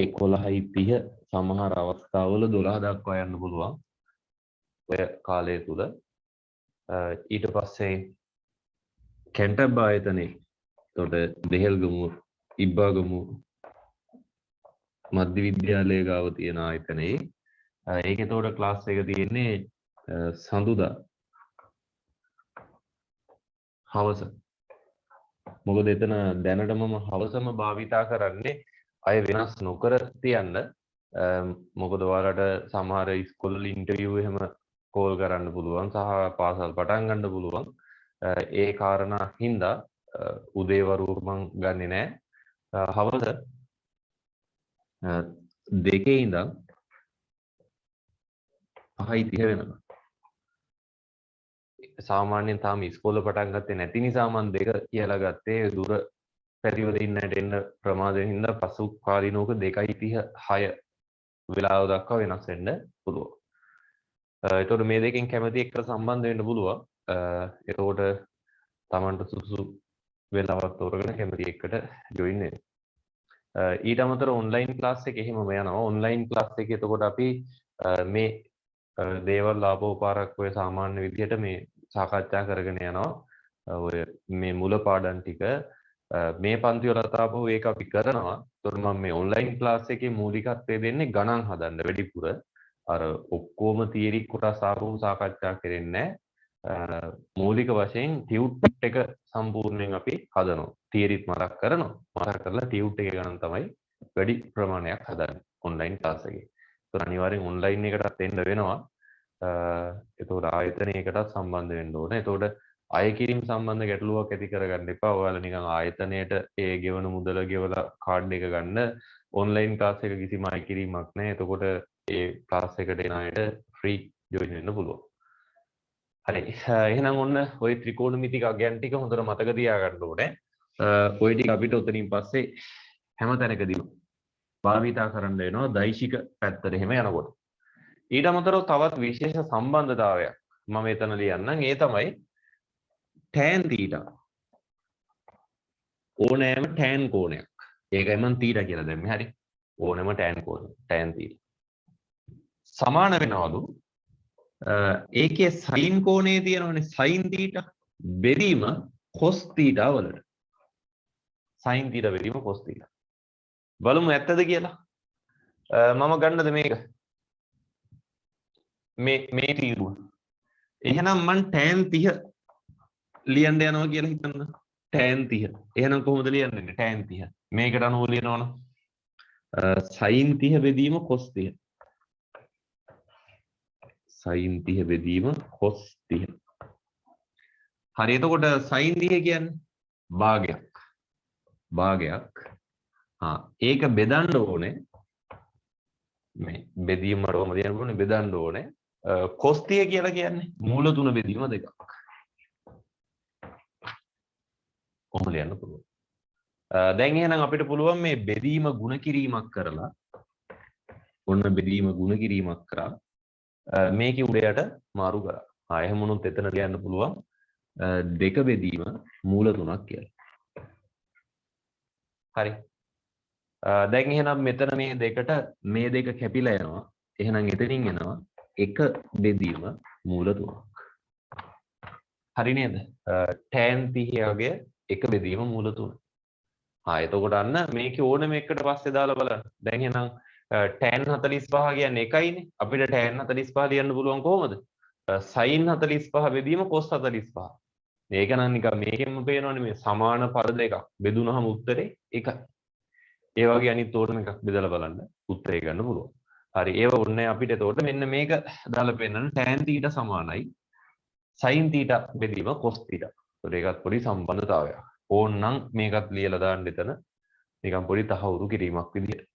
11:30 සමහර අවස්ථාවල 12 දක්වා යන්න පුළුවන්. ඔය කාලය තුල ඊට පස්සේ කැන්ටබ් ආයතනයේ එතකොට දෙහෙල්ගමුව ඉබ්බාගමුව මධ්‍ය විද්‍යාලය ගාව තියෙන ආයතනයේ ඒක එතකොට ක්ලාස් එක තියෙන්නේ සඳුදා හවස. මොකද එතන දැනට මම හවසම භාවිතා කරන්නේ අය වෙනස් නොකර තියන්න. මොකද ඔයාලට සමහර ඉස්කෝලේ ඉන්ටර්විව් එහෙම කෝල් කරන්න පුළුවන් සහ පාසල් පටන් ගන්න පුළුවන්. ඒ කාරණා හින්දා උදේවරු මං ගන්නෙ නෑ. හවස 2 ඉඳන් 5:30 වෙනකම්. සාමාන්‍යයෙන් තාම ඉස්කෝල පටන් ගත්තේ නැති නිසා මම 2 කියලා ගත්තේ දුර පැතිවල ඉන්නට එන්න ප්‍රමාදයෙන් හින්දා පසු කාලිනෝක 2:36 වෙලාව දක්වා වෙනස් වෙන්න පුළුවන්. එතකොට මේ දෙකෙන් කැමති එක්ක සම්බන්ධ වෙන්න පුළුවන්. එතකොට Tamanට සුසු වෙලාවක් තෝරගෙන කැමති එකට ජොයින් වෙන්න. ඊට අමතරව ඔන්ලයින් ක්ලාස් එක එහෙමම යනවා. ඔන්ලයින් ක්ලාස් එකේ එතකොට අපි මේ දේවල් ආපහු පාරක් ඔය සාමාන්‍ය විදිහට මේ සාකච්ඡා කරගෙන යනවා. ඔය මේ මුල පාඩම් ටික මේ පන්ති වලත් ආපහු ඒක අපි කරනවා. ඒතකොට මම මේ ඔන්ලයින් ක්ලාස් එකේ මූලිකත්වය දෙන්නේ ගණන් හදන්න වැඩිපුර. අර ඔක්කොම තියරි කොටස් ආපහු සාකච්ඡා කරන්නේ නැහැ. මූලික වශයෙන් ටියුට් එක සම්පූර්ණයෙන් අපි හදනවා. තියරිත් මතක් කරනවා. මතක් කරලා ටියුට් එකේ ගණන් තමයි වැඩි ප්‍රමාණයක් හදන්නේ ඔන්ලයින් ක්ලාස් එකේ. ඒතකොට අනිවාර්යෙන් ඔන්ලයින් එකටත් එන්න වෙනවා. එතකොට ආයතනයකටත් සම්බන්ධ වෙන්න ඕනේ. එතකොට අය කිරීම සම්බන්ධ ගැටලුවක් ඇති කරගන්න එපා. ඔයාලා නිකන් ආයතනයට ඒ ගෙවන මුදල ගෙවලා කාඩ් එක ගන්න. ඔන්ලයින් ක්ලාස් එක කිසිම අය කිරීමක් නැහැ. එතකොට ඒ ක්ලාස් එකට එන අයට ෆ්‍රී ජොයින් වෙන්න පුළුවන්. හරි. එහෙනම් ඔන්න ওই ත්‍රිකෝණමිතික අගයන් ටික හොඳට මතක තියාගන්න ඕනේ. ওই ටික අපිට උතනින් පස්සේ හැම තැනකදීම භාවිතා කරන්න වෙනවා දෛශික පැත්තට එහෙම යනකොට. ඊට අමතරව තවත් විශේෂ සම්බන්ධතාවයක් මම එතන ලියන්නම්. ඒ තමයි tan theta. ඕනෑම tan කෝණයක්. ඒකයි මම theta කියලා දැම්මේ. හරි. ඕනෑම tan කෝණයක්. tan theta. සමාන වෙනවලු ඒකේ sin කෝණේ තියෙනවනේ sin theta බෙදීම cos theta වලට. sin theta බෙදීම cos theta. බලමු ඇත්තද කියලා. මම ගන්නද මේක? මේ තීරුව. එහෙනම් මම tan 30 ලියන්න යනවා කියලා හිතන්න. tan 30. එහෙනම් කොහොමද ලියන්නේ tan 30? මේකට අනුව ලියනවනම් sin 30 බෙදීම cos 30. sin 30 බෙදීම cos 30. හරි. එතකොට sin 30 කියන්නේ භාගයක්. භාගයක්. ඒක බෙදන්න ඕනේ. මේ බෙදීම වලම ලියන්න ඕනේ බෙදන්න ඕනේ. cos 30 කියලා කියන්නේ මූල තුන බෙදීම දෙකක්. කොහොමද ලියන්න පුළුවන්. දැන් එහෙනම් අපිට පුළුවන් මේ බෙදීම ಗುಣ කිරීමක් කරලා ඔන්න බෙදීම ಗುಣ කිරීමක් කරා මේකේ උඩයට මාරු කරා. එහෙම වුණොත් එතන ලියන්න පුළුවන් දෙක බෙදීම මූල තුනක් කියලා. හරි. දැන් එහෙනම් මෙතන මේ දෙකට මේ දෙක කැපිලා යනවා. එහෙනම් එතනින් එනවා එක බෙදීම මූල තුනක්. හරි නේද? tan 30 වගේ එක බෙදීම මූල තුන. එතකොට අන්න මේකේ ඕනම එකකට පස්සේ දාලා බලන්න. දැන් එහෙනම් tan 45 කියන්නේ එකයිනේ. අපිට tan 45 ලියන්න පුළුවන් කොහොමද? sin 45 බෙදීම cos 45. මේක නම් නිකන් මේකෙන්ම පේනවනේ මේ සමාන පද දෙකක් බෙදුනහම උත්තරේ එකයි. ඒ වගේ අනිත් ඕනම එකක් බෙදලා බලන්න උත්තරේ ගන්න පුළුවන්. හරි. ඒව ඕනේ අපිට. එතකොට මෙන්න මේක දාලා පෙන්නන්න tan theta සමානයි sin theta බෙදීම cos theta. ඒකට ඒකත් පොඩි සම්බන්ධතාවයක්. ඕනනම් මේකත් ලියලා දාන්න එතන. නිකන් පොඩි තහවුරු කිරීමක් විදියට.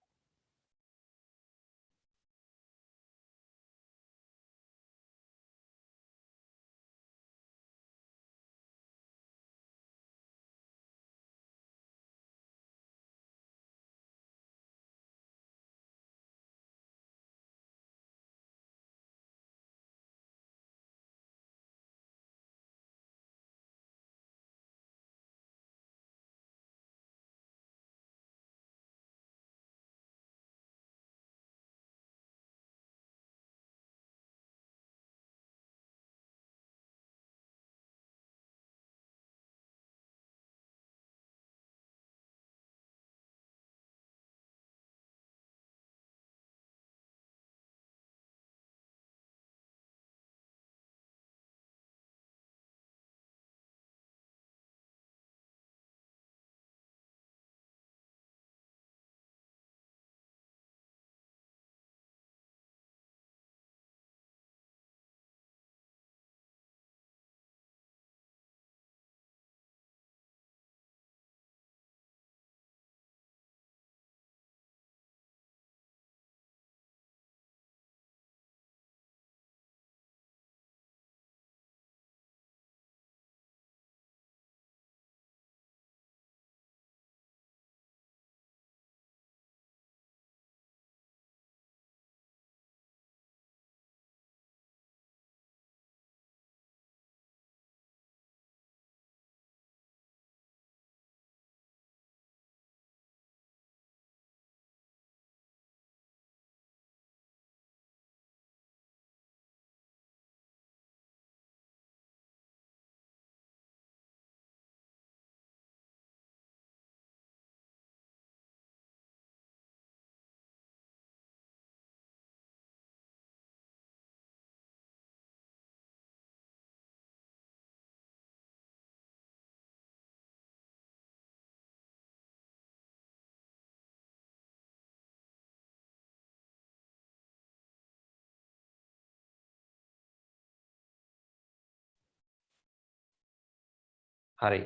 හරි.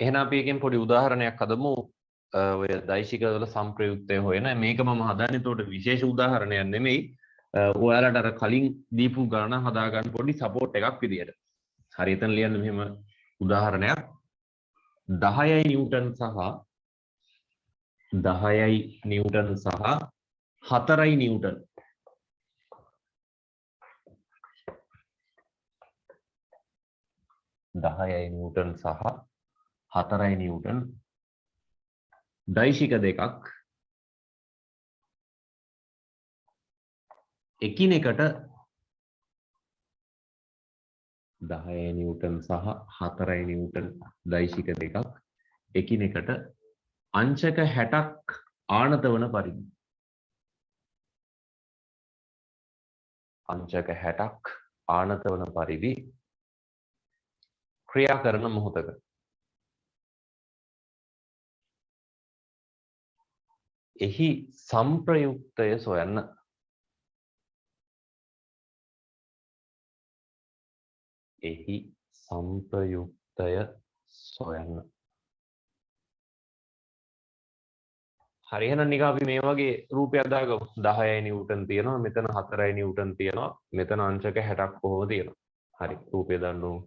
එහෙනම් අපි එකෙන් පොඩි උදාහරණයක් හදමු. ඔය දෛශිකවල සංප්‍රයුක්තය හොයන මේක මම හදන්නේ උඩ විශේෂ උදාහරණයක් නෙමෙයි. ඔයාලට අර කලින් දීපු ගණන හදාගන්න පොඩි සපෝට් එකක් විදියට. හරි එතන ලියන්න මෙහෙම උදාහරණයක් 10යි නිව්ටන් සහ 10යි නිව්ටන් සහ 4යි නිව්ටන් 10යි නිව්ටන් සහ 4යි නිව්ටන් දෛශික දෙකක් එකිනෙකට 10යි නිව්ටන් සහ 4යි නිව්ටන් දෛශික දෙකක් එකිනෙකට අංශක 60ක් ආනත වන පරිදි අංශක 60ක් ආනත වන පරිදි ක්‍රියා කරන මොහොතක එහි සංප්‍රයුක්තය සොයන්න. එහි සංප්‍රයුක්තය සොයන්න. හරි එහෙනම් නිකන් අපි මේ වගේ රූපයක් දාගමු. 10යි නිව්ටන් තියෙනවා, මෙතන 4යි නිව්ටන් තියෙනවා, මෙතන අංශක 60ක් කොහොමද තියෙනවා. හරි රූපය දාන්න ඕන.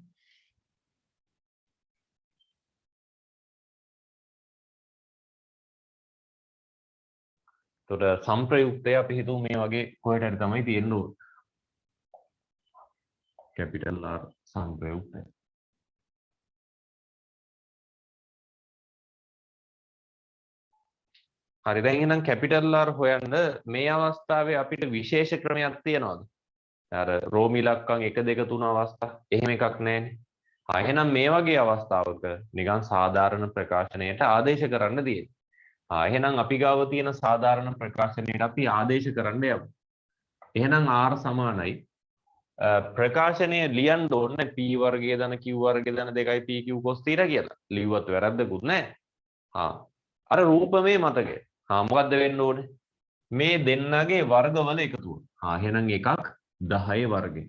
එතකොට සංප්‍රයුක්තය අපි හිතමු මේ වගේ කොහෙට හරි තමයි තියෙන්න ඕන. Capital R සංප්‍රයුක්තය. හරි දැන් එහෙනම් කැපිටල් R හොයන්න මේ අවස්ථාවේ අපිට විශේෂ ක්‍රමයක් තියනවාද? අර රෝම ඉලක්කම් 1 2 3 අවස්ථා එහෙම එකක් නැහැනේ. එහෙනම් මේ වගේ අවස්ථාවක නිකන් සාධාරණ ප්‍රකාශනයට ආදේශ කරන්න තියෙන්නේ. එහෙනම් අපි ගාව තියෙන සාධාරණ ප්‍රකාශනයට අපි ආදේශ කරන්න යමු. එහෙනම් R සමානයි ප්‍රකාශනය ලියන්න ඕනේ p වර්ගය දන q වර්ගය දන 2යි pq cos θ කියලා. ලිව්වත් වැරද්දකුත් නැහැ. අර රූපමේ මතකය. මොකද්ද වෙන්න ඕනේ? මේ දෙන්නගේ වර්ගවල එකතුව. එහෙනම් එකක් 10 වර්ගය.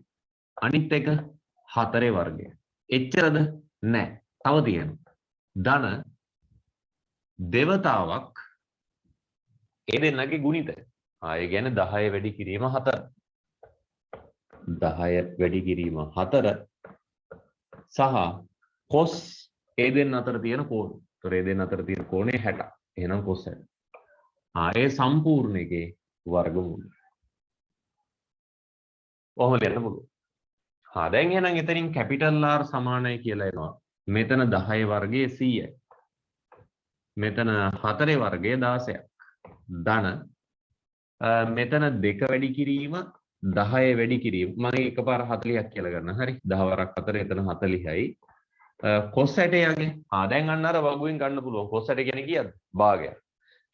අනිත් එක 4 වර්ගය. එච්චරද? නැහැ. තව තියෙනවා. ධන දෙවතාවක් ඒ දෙන්නගේ ගුණිතය. ඒ කියන්නේ 10 වැඩි කිරීම 4. 10 වැඩි කිරීම 4 සහ cos ඒ දෙන්න අතර තියෙන කෝණය. ඒතර ඒ දෙන්න අතර තියෙන කෝණය 60. එහෙනම් cos 60. ඒ සම්පූර්ණ එකේ වර්ගමූලය. කොහොමද ලියන්න පුළුවන්? දැන් එහෙනම් එතනින් කැපිටල් R සමානයි කියලා එනවා. මෙතන 10 වර්ගයේ 100යි. මෙතන 4 වර්ගයේ 16ක්. ධන මෙතන 2 වැඩි කිරීම 10 වැඩි කිරීම මම එකපාර 40ක් කියලා ගන්න. හරි 10 වරක් 4 එතන 40යි. cos 60යගේ දැන් අන්න අර වගුවෙන් ගන්න පුළුවන්. cos 60 කියන්නේ කීයද? භාගයක්.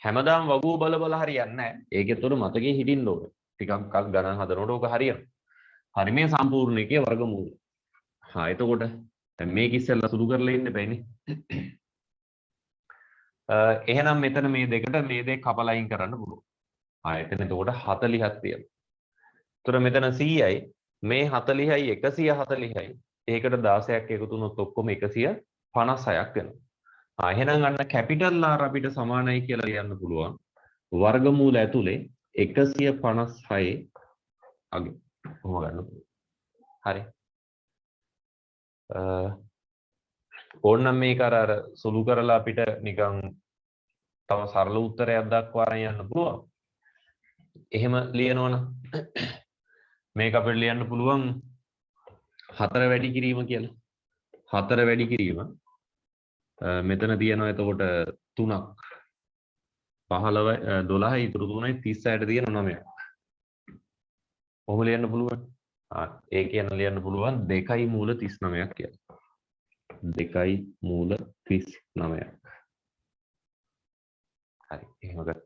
හැමදාම වගුව බල බල හරියන්නේ නැහැ. ඒකෙත් උඩ මතකයේ හිටින්න ඕනේ. ටිකක් ගණන් හදනකොට ඕක හරියනවා. හරි මේ සම්පූර්ණ එකේ වර්ගමූලය. එතකොට දැන් මේක ඉස්සෙල්ලා සුදු කරලා ඉන්න බෑනේ. එහෙනම් මෙතන මේ දෙකට මේ දෙක කපලා අයින් කරන්න පුළුවන්. එතන එතකොට 40ක් තියෙනවා. ඒතර මෙතන 100යි මේ 40යි 140යි ඒකට 16ක් එකතු වුණොත් ඔක්කොම 156ක් වෙනවා. එහෙනම් අන්න කැපිටල් R අපිට සමානයි කියලා ලියන්න පුළුවන්. වර්ගමූල ඇතුලේ 156 අගේ කොහොම ගන්න පුළුවන්. හරි. ඕනනම් මේක අර සුළු කරලා අපිට නිකන් තව සරල උත්තරයක් දක්වා යන්න පුළුවන්. එහෙම ලියනවනම් මේක අපිට ලියන්න පුළුවන් 4 වැඩි කිරීම කියලා. 4 වැඩි කිරීම මෙතන තියෙනවා එතකොට 3ක් 15 12යි ඉතුරු 3යි 36ට තියෙන 9ක්. කොහොම ලියන්න පුළුවන්? ඒ කියන ලියන්න පුළුවන් 2යි මූල 39ක් කියලා. 2යි මූල 39ක්. හරි එහෙම කරා.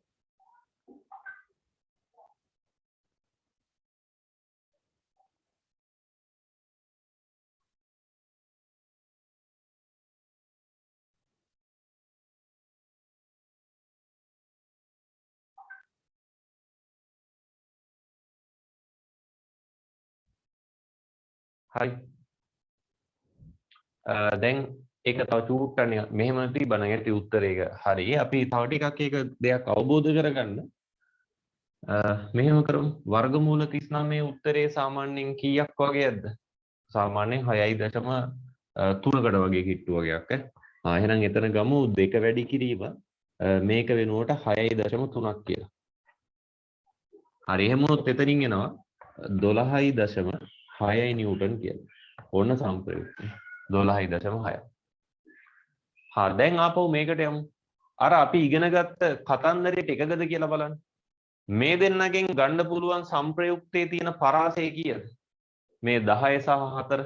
හරි දැන් ඒක තව චූට්ටක් මෙහෙම තිබ්බනම් ඇති උත්තරේක හරි. අපි තව ටිකක් ඒක දෙයක් අවබෝධ කරගන්න මෙහෙම කරමු. වර්ගමූල 39 උත්තරේ සාමාන්‍යයෙන් කීයක් වගේද? සාමාන්‍යයෙන් 6.3කට වගේ කිට්ටු වගේක් ඈ. එහෙනම් එතන ගමු 2 වැඩි කිරීම මේක වෙනුවට 6.3ක් කියලා. හරි එහෙම වුණොත් එතනින් එනවා 12.6 නිව්ටන් කියලා. ඕන්න සම්ප්‍රයුක්තය 12.6. හා දැන් ආපහු මේකට යමු. අර අපි ඉගෙන ගත්ත කතන්දරේ ටිකකද කියලා බලන්න. මේ දෙන්නගෙන් ගන්න පුළුවන් සම්ප්‍රයුක්තයේ තියෙන පරාසය කීයද? මේ 10 සහ 4.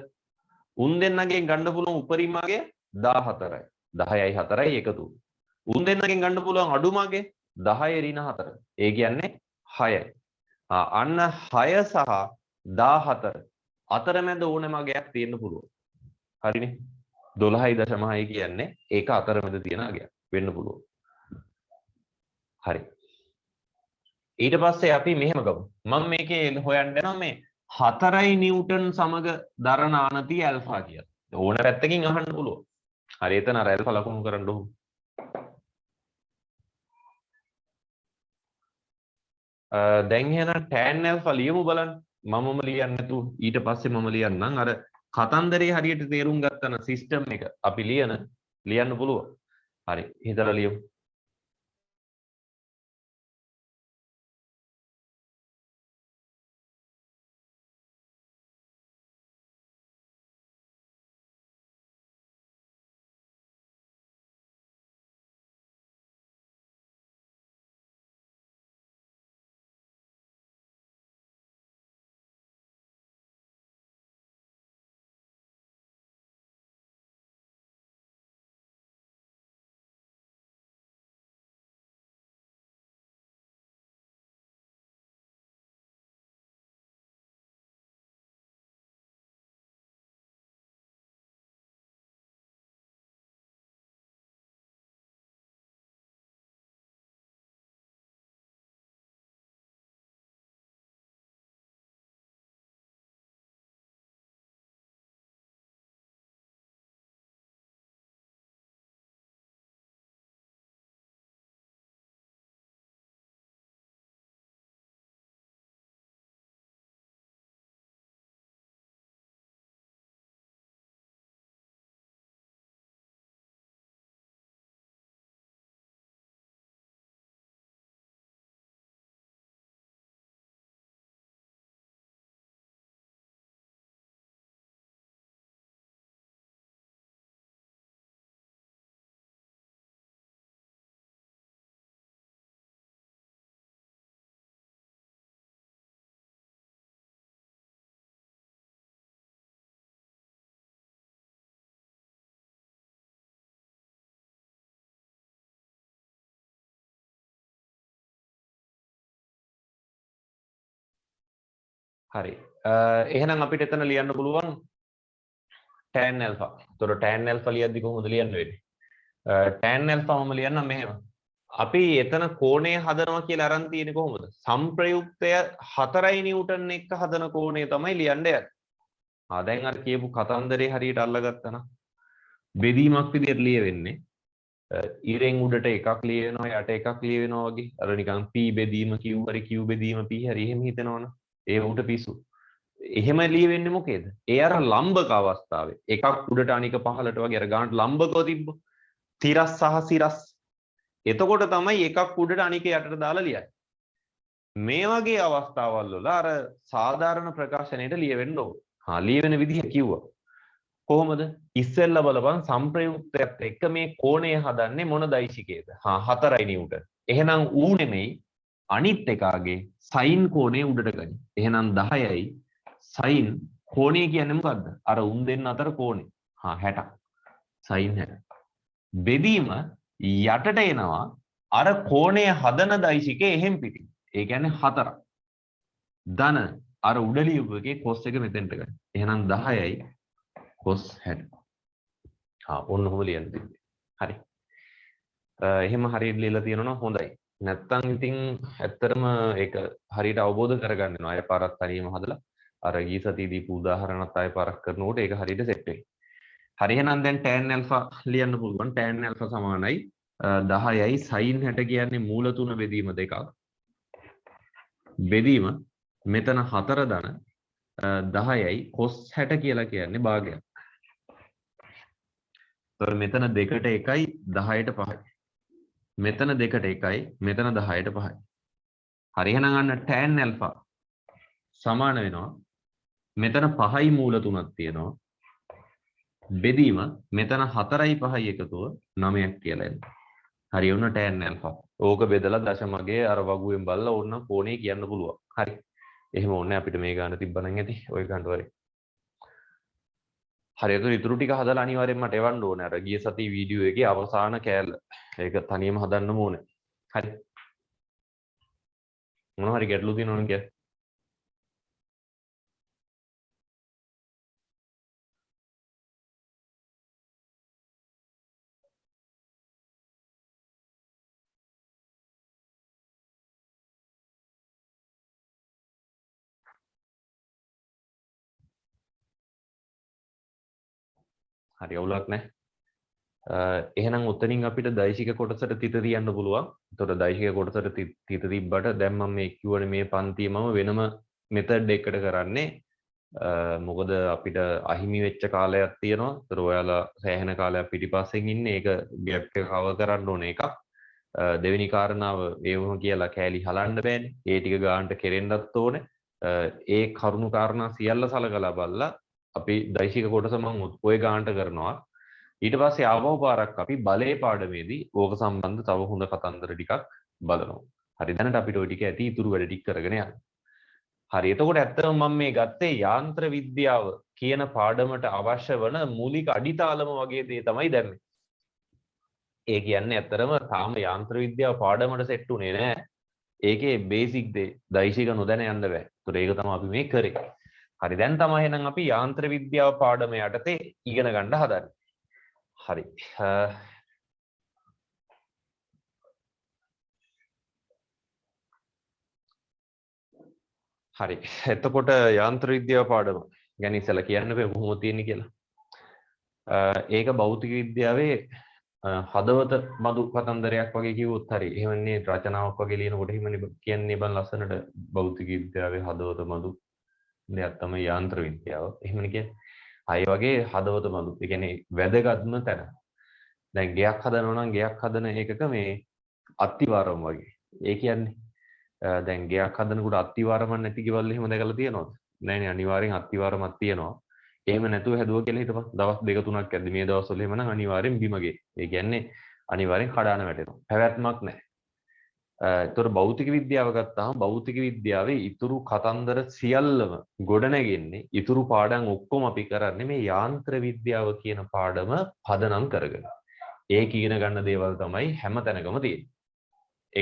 උන් දෙන්නගෙන් ගන්න පුළුවන් උපරිම අගය 14යි. 10යි 4යි එකතු. උන් දෙන්නගෙන් ගන්න පුළුවන් අඩුම අගය 10 ඍණ 4. ඒ කියන්නේ 6යි. අන්න 6 සහ 14 අතරමැද ඕනෑම අගයක් තියෙන්න පුළුවන්. හරිනේ? 12.6 කියන්නේ ඒක අතරමැද තියෙන අගයක් වෙන්න පුළුවන්. හරි. ඊට පස්සේ අපි මෙහෙම ගමු. මම මේකේ හොයන්න යනවා මේ 4යි නිව්ටන් සමග දරන ආනතිය ඇල්ෆා කියලා. ඕන පැත්තකින් අහන්න පුළුවන්. හරි එතන අර ඇල්ෆා ලකුණු කරන්න ඕන. දැන් එහෙනම් tan ඇල්ෆා ලියමු බලන්න. මමම ලියන්නේ නැතුව ඊට පස්සේ මම ලියන්නම්. අර කතන්දරේ හරියට තේරුම් ගත්තා නම් සිස්ටම් එක අපි ලියන්න පුළුවන්. හරි හිතලා ලියමු. හරි. එහෙනම් අපිට එතන ලියන්න පුළුවන් tan alpha. ඒතර tan alpha ලියද්දි කොහොමද ලියන්න වෙන්නේ? tan alpha මම ලියන්නම් මෙහෙම. අපි එතන කෝණය හදනවා කියලා අරන් තියෙන්නේ කොහොමද? සම්ප්‍රයුක්තය 4යි නිව්ටන් එක්ක හදන කෝණය තමයි ලියන්න යන්නේ. දැන් අර කියපු කතන්දරේ හරියට අල්ලගත්තා නම් බෙදීමක් විදියට ලියවෙන්නේ. ඉරෙන් උඩට එකක් ලියවෙනවා යට එකක් ලියවෙනවා වගේ. අර නිකන් p බෙදීම q හරි q බෙදීම p හරි එහෙම හිතනවනේ. ඒ උඩ පිසු. එහෙම ලියවෙන්නේ මොකේද? ඒ අර ලම්බක අවස්ථාවේ. එකක් උඩට අනික පහළට වගේ අර ගානට ලම්බකව තිබ්බ. තිරස් සහ සිරස්. එතකොට තමයි එකක් උඩට අනික යටට දාලා ලියන්නේ. මේ වගේ අවස්ථාවල් වල අර සාධාරණ ප්‍රකාශනයට ලියවෙන්න ඕන. ලියවෙන විදිහ කිව්වා. කොහොමද? ඉස්සෙල්ලා බලපන් සම්ප්‍රයුක්තයත් එක්ක මේ කෝණය හදන්නේ මොන දෛශිකයේද? 4යි නිව්ටන්. එහෙනම් ඌ නෙමෙයි අනිත් එකාගේ සයින් කෝණය උඩට ගනි. එහෙනම් 10යි සයින් කෝණය කියන්නේ මොකද්ද? අර උන් දෙන්න අතර කෝණය. 60. සයින් 60. බෙදීම යටට එනවා අර කෝණය හදන දෛශිකේ එහෙම් පිටින්. ඒ කියන්නේ 4ක්. ධන අර උඩ ලියපු එකේ cos එක මෙතෙන්ට ගන්න. එහෙනම් 10යි cos 60. ඔන්න ඔහොම ලියන්න තිබ්බේ. හරි. එහෙම හරියට ලියලා තියෙනවා හොඳයි. නැත්තම් ඉතින් ඇත්තටම ඒක හරියට අවබෝධ කරගන්න වෙනවා. අය පාරක් තනියම හදලා අර ගී සතිය දීපු උදාහරණත් අය පාරක් කරනකොට ඒක හරියට සෙට් වෙයි. හරි එහෙනම් දැන් tan alpha ලියන්න පුළුවන්. tan alpha සමානයි 10යි sin 60 කියන්නේ මූල 3 බෙදීම 2ක්. බෙදීම මෙතන 4 ධන 10යි cos 60 කියලා කියන්නේ භාගයක්. එතකොට මෙතන 2ට 1යි 10ට 5යි. මෙතන 2ට 1යි මෙතන 10ට 5යි. හරි එහෙනම් අන්න tan alpha සමාන වෙනවා මෙතන 5යි මූල 3ක් තියෙනවා. බෙදීම මෙතන 4යි 5යි එකතුව 9ක් කියලා එනවා. හරි වුණා tan alpha. ඕක බෙදලා දශමගේ අර වගුවෙන් බලලා ඕනනම් කෝණේ කියන්න පුළුවන්. හරි. එහෙම ඕනේ අපිට මේ ගාන තිබ්බනම් ඇති. ඔය ගන්නට වරේ. හරි ඒක ඉතුරු ටික හදලා අනිවාර්යෙන්ම මට එවන්න ඕනේ. අර ගිය සතියේ වීඩියෝ එකේ අවසාන කෑල්ල. ඒක තනියම හදන්නම ඕනේ. හරි. මොනවා හරි ගැටලු තියෙනවනම් කියන්න. හරි අවුලක් නැහැ. එහෙනම් උතනින් අපිට දෛශික කොටසට තිත තියන්න පුළුවන්. එතකොට දෛශික කොටසට තිත තිබ්බට දැන් මම මේ කියවනේ මේ පන්තිය මම වෙනම මෙතඩ් එකකට කරන්නේ. මොකද අපිට අහිමි වෙච්ච කාලයක් තියෙනවා. ඒතර ඔයාලා සෑහෙන කාලයක් පිටිපස්සෙන් ඉන්නේ. ඒක ගැප් එක කවර් කරන්න ඕනේ එකක්. දෙවෙනි කාරණාව ඒවම කියලා කෑලි හලන්න බෑනේ. ඒ ටික ගානට කෙරෙන්නත් ඕනේ. ඒ කරුණු කාරණා සියල්ල සලකලා බලලා අපි දෛශික කොටස මම ඔය ගානට කරනවා. ඊට පස්සේ ආවව පාරක් අපි බලේ පාඩමේදී ඕක සම්බන්ධ තව හොඳ කතන්දර ටිකක් බලනවා. හරි දැනට අපිට ওই ටික ඇති ඉතුරු වැඩ ටික කරගෙන යන්න. හරි එතකොට ඇත්තටම මම මේ ගත්තේ යාන්ත්‍ර විද්‍යාව කියන පාඩමට අවශ්‍ය වන මූලික අඩිතාලම වගේ දේ තමයි දැම්මේ. ඒ කියන්නේ ඇත්තටම තාම යාන්ත්‍ර විද්‍යාව පාඩමට සෙට් උනේ නෑ. ඒකේ බේසික් දේ දෛශික නොදැන යන්න බෑ. ඒතකොට ඒක තමයි අපි මේ කරේ. හරි දැන් තමයි එහෙනම් අපි යාන්ත්‍ර විද්‍යාව පාඩම යටතේ ඉගෙන ගන්න හදන්නේ. හරි හරි එතකොට යාන්ත්‍ර විද්‍යාව පාඩම ගැන ඉස්සෙල්ලා කියන්න බෑ කොහොමද තියෙන්නේ කියලා. ඒක භෞතික විද්‍යාවේ හදවත මදු කතන්දරයක් වගේ කිව්වොත් හරි. එහෙමනේ රචනාවක් වගේ ලියනකොට එහෙමනේ කියන්නේ බං ලස්සනට භෞතික විද්‍යාවේ හදවත මදු දෙයක් තමයි යාන්ත්‍ර විද්‍යාව. එහෙමනේ කියන්නේ. අය වගේ හදවත මදු. ඒ කියන්නේ වැදගත්ම තැන. දැන් ගෙයක් හදනවා නම් ගෙයක් හදන එකක මේ අත්තිවාරම වගේ. ඒ කියන්නේ දැන් ගෙයක් හදනකොට අත්තිවාරම නැති ගෙවල් එහෙම දැකලා තියෙනවද? නෑනේ අනිවාර්යෙන් අත්තිවාරමක් තියෙනවා. එහෙම නැතුව හැදුවා කියලා හිතපන්. දවස් 2-3ක් ඇද්දි මේ දවස්වල එහෙමනම් අනිවාර්යෙන් බිමගේ. ඒ කියන්නේ අනිවාර්යෙන් කඩාන වැටෙනවා. පැවැත්මක් නැහැ. ඒතර භෞතික විද්‍යාව ගත්තාම භෞතික විද්‍යාවේ ඉතුරු කතන්දර සියල්ලම ගොඩනැගෙන්නේ ඉතුරු පාඩම් ඔක්කොම අපි කරන්නේ මේ යාන්ත්‍ර විද්‍යාව කියන පාඩම පදනම් කරගෙන. ඒක ඉගෙන ගන්න දේවල් තමයි හැම තැනකම තියෙන්නේ.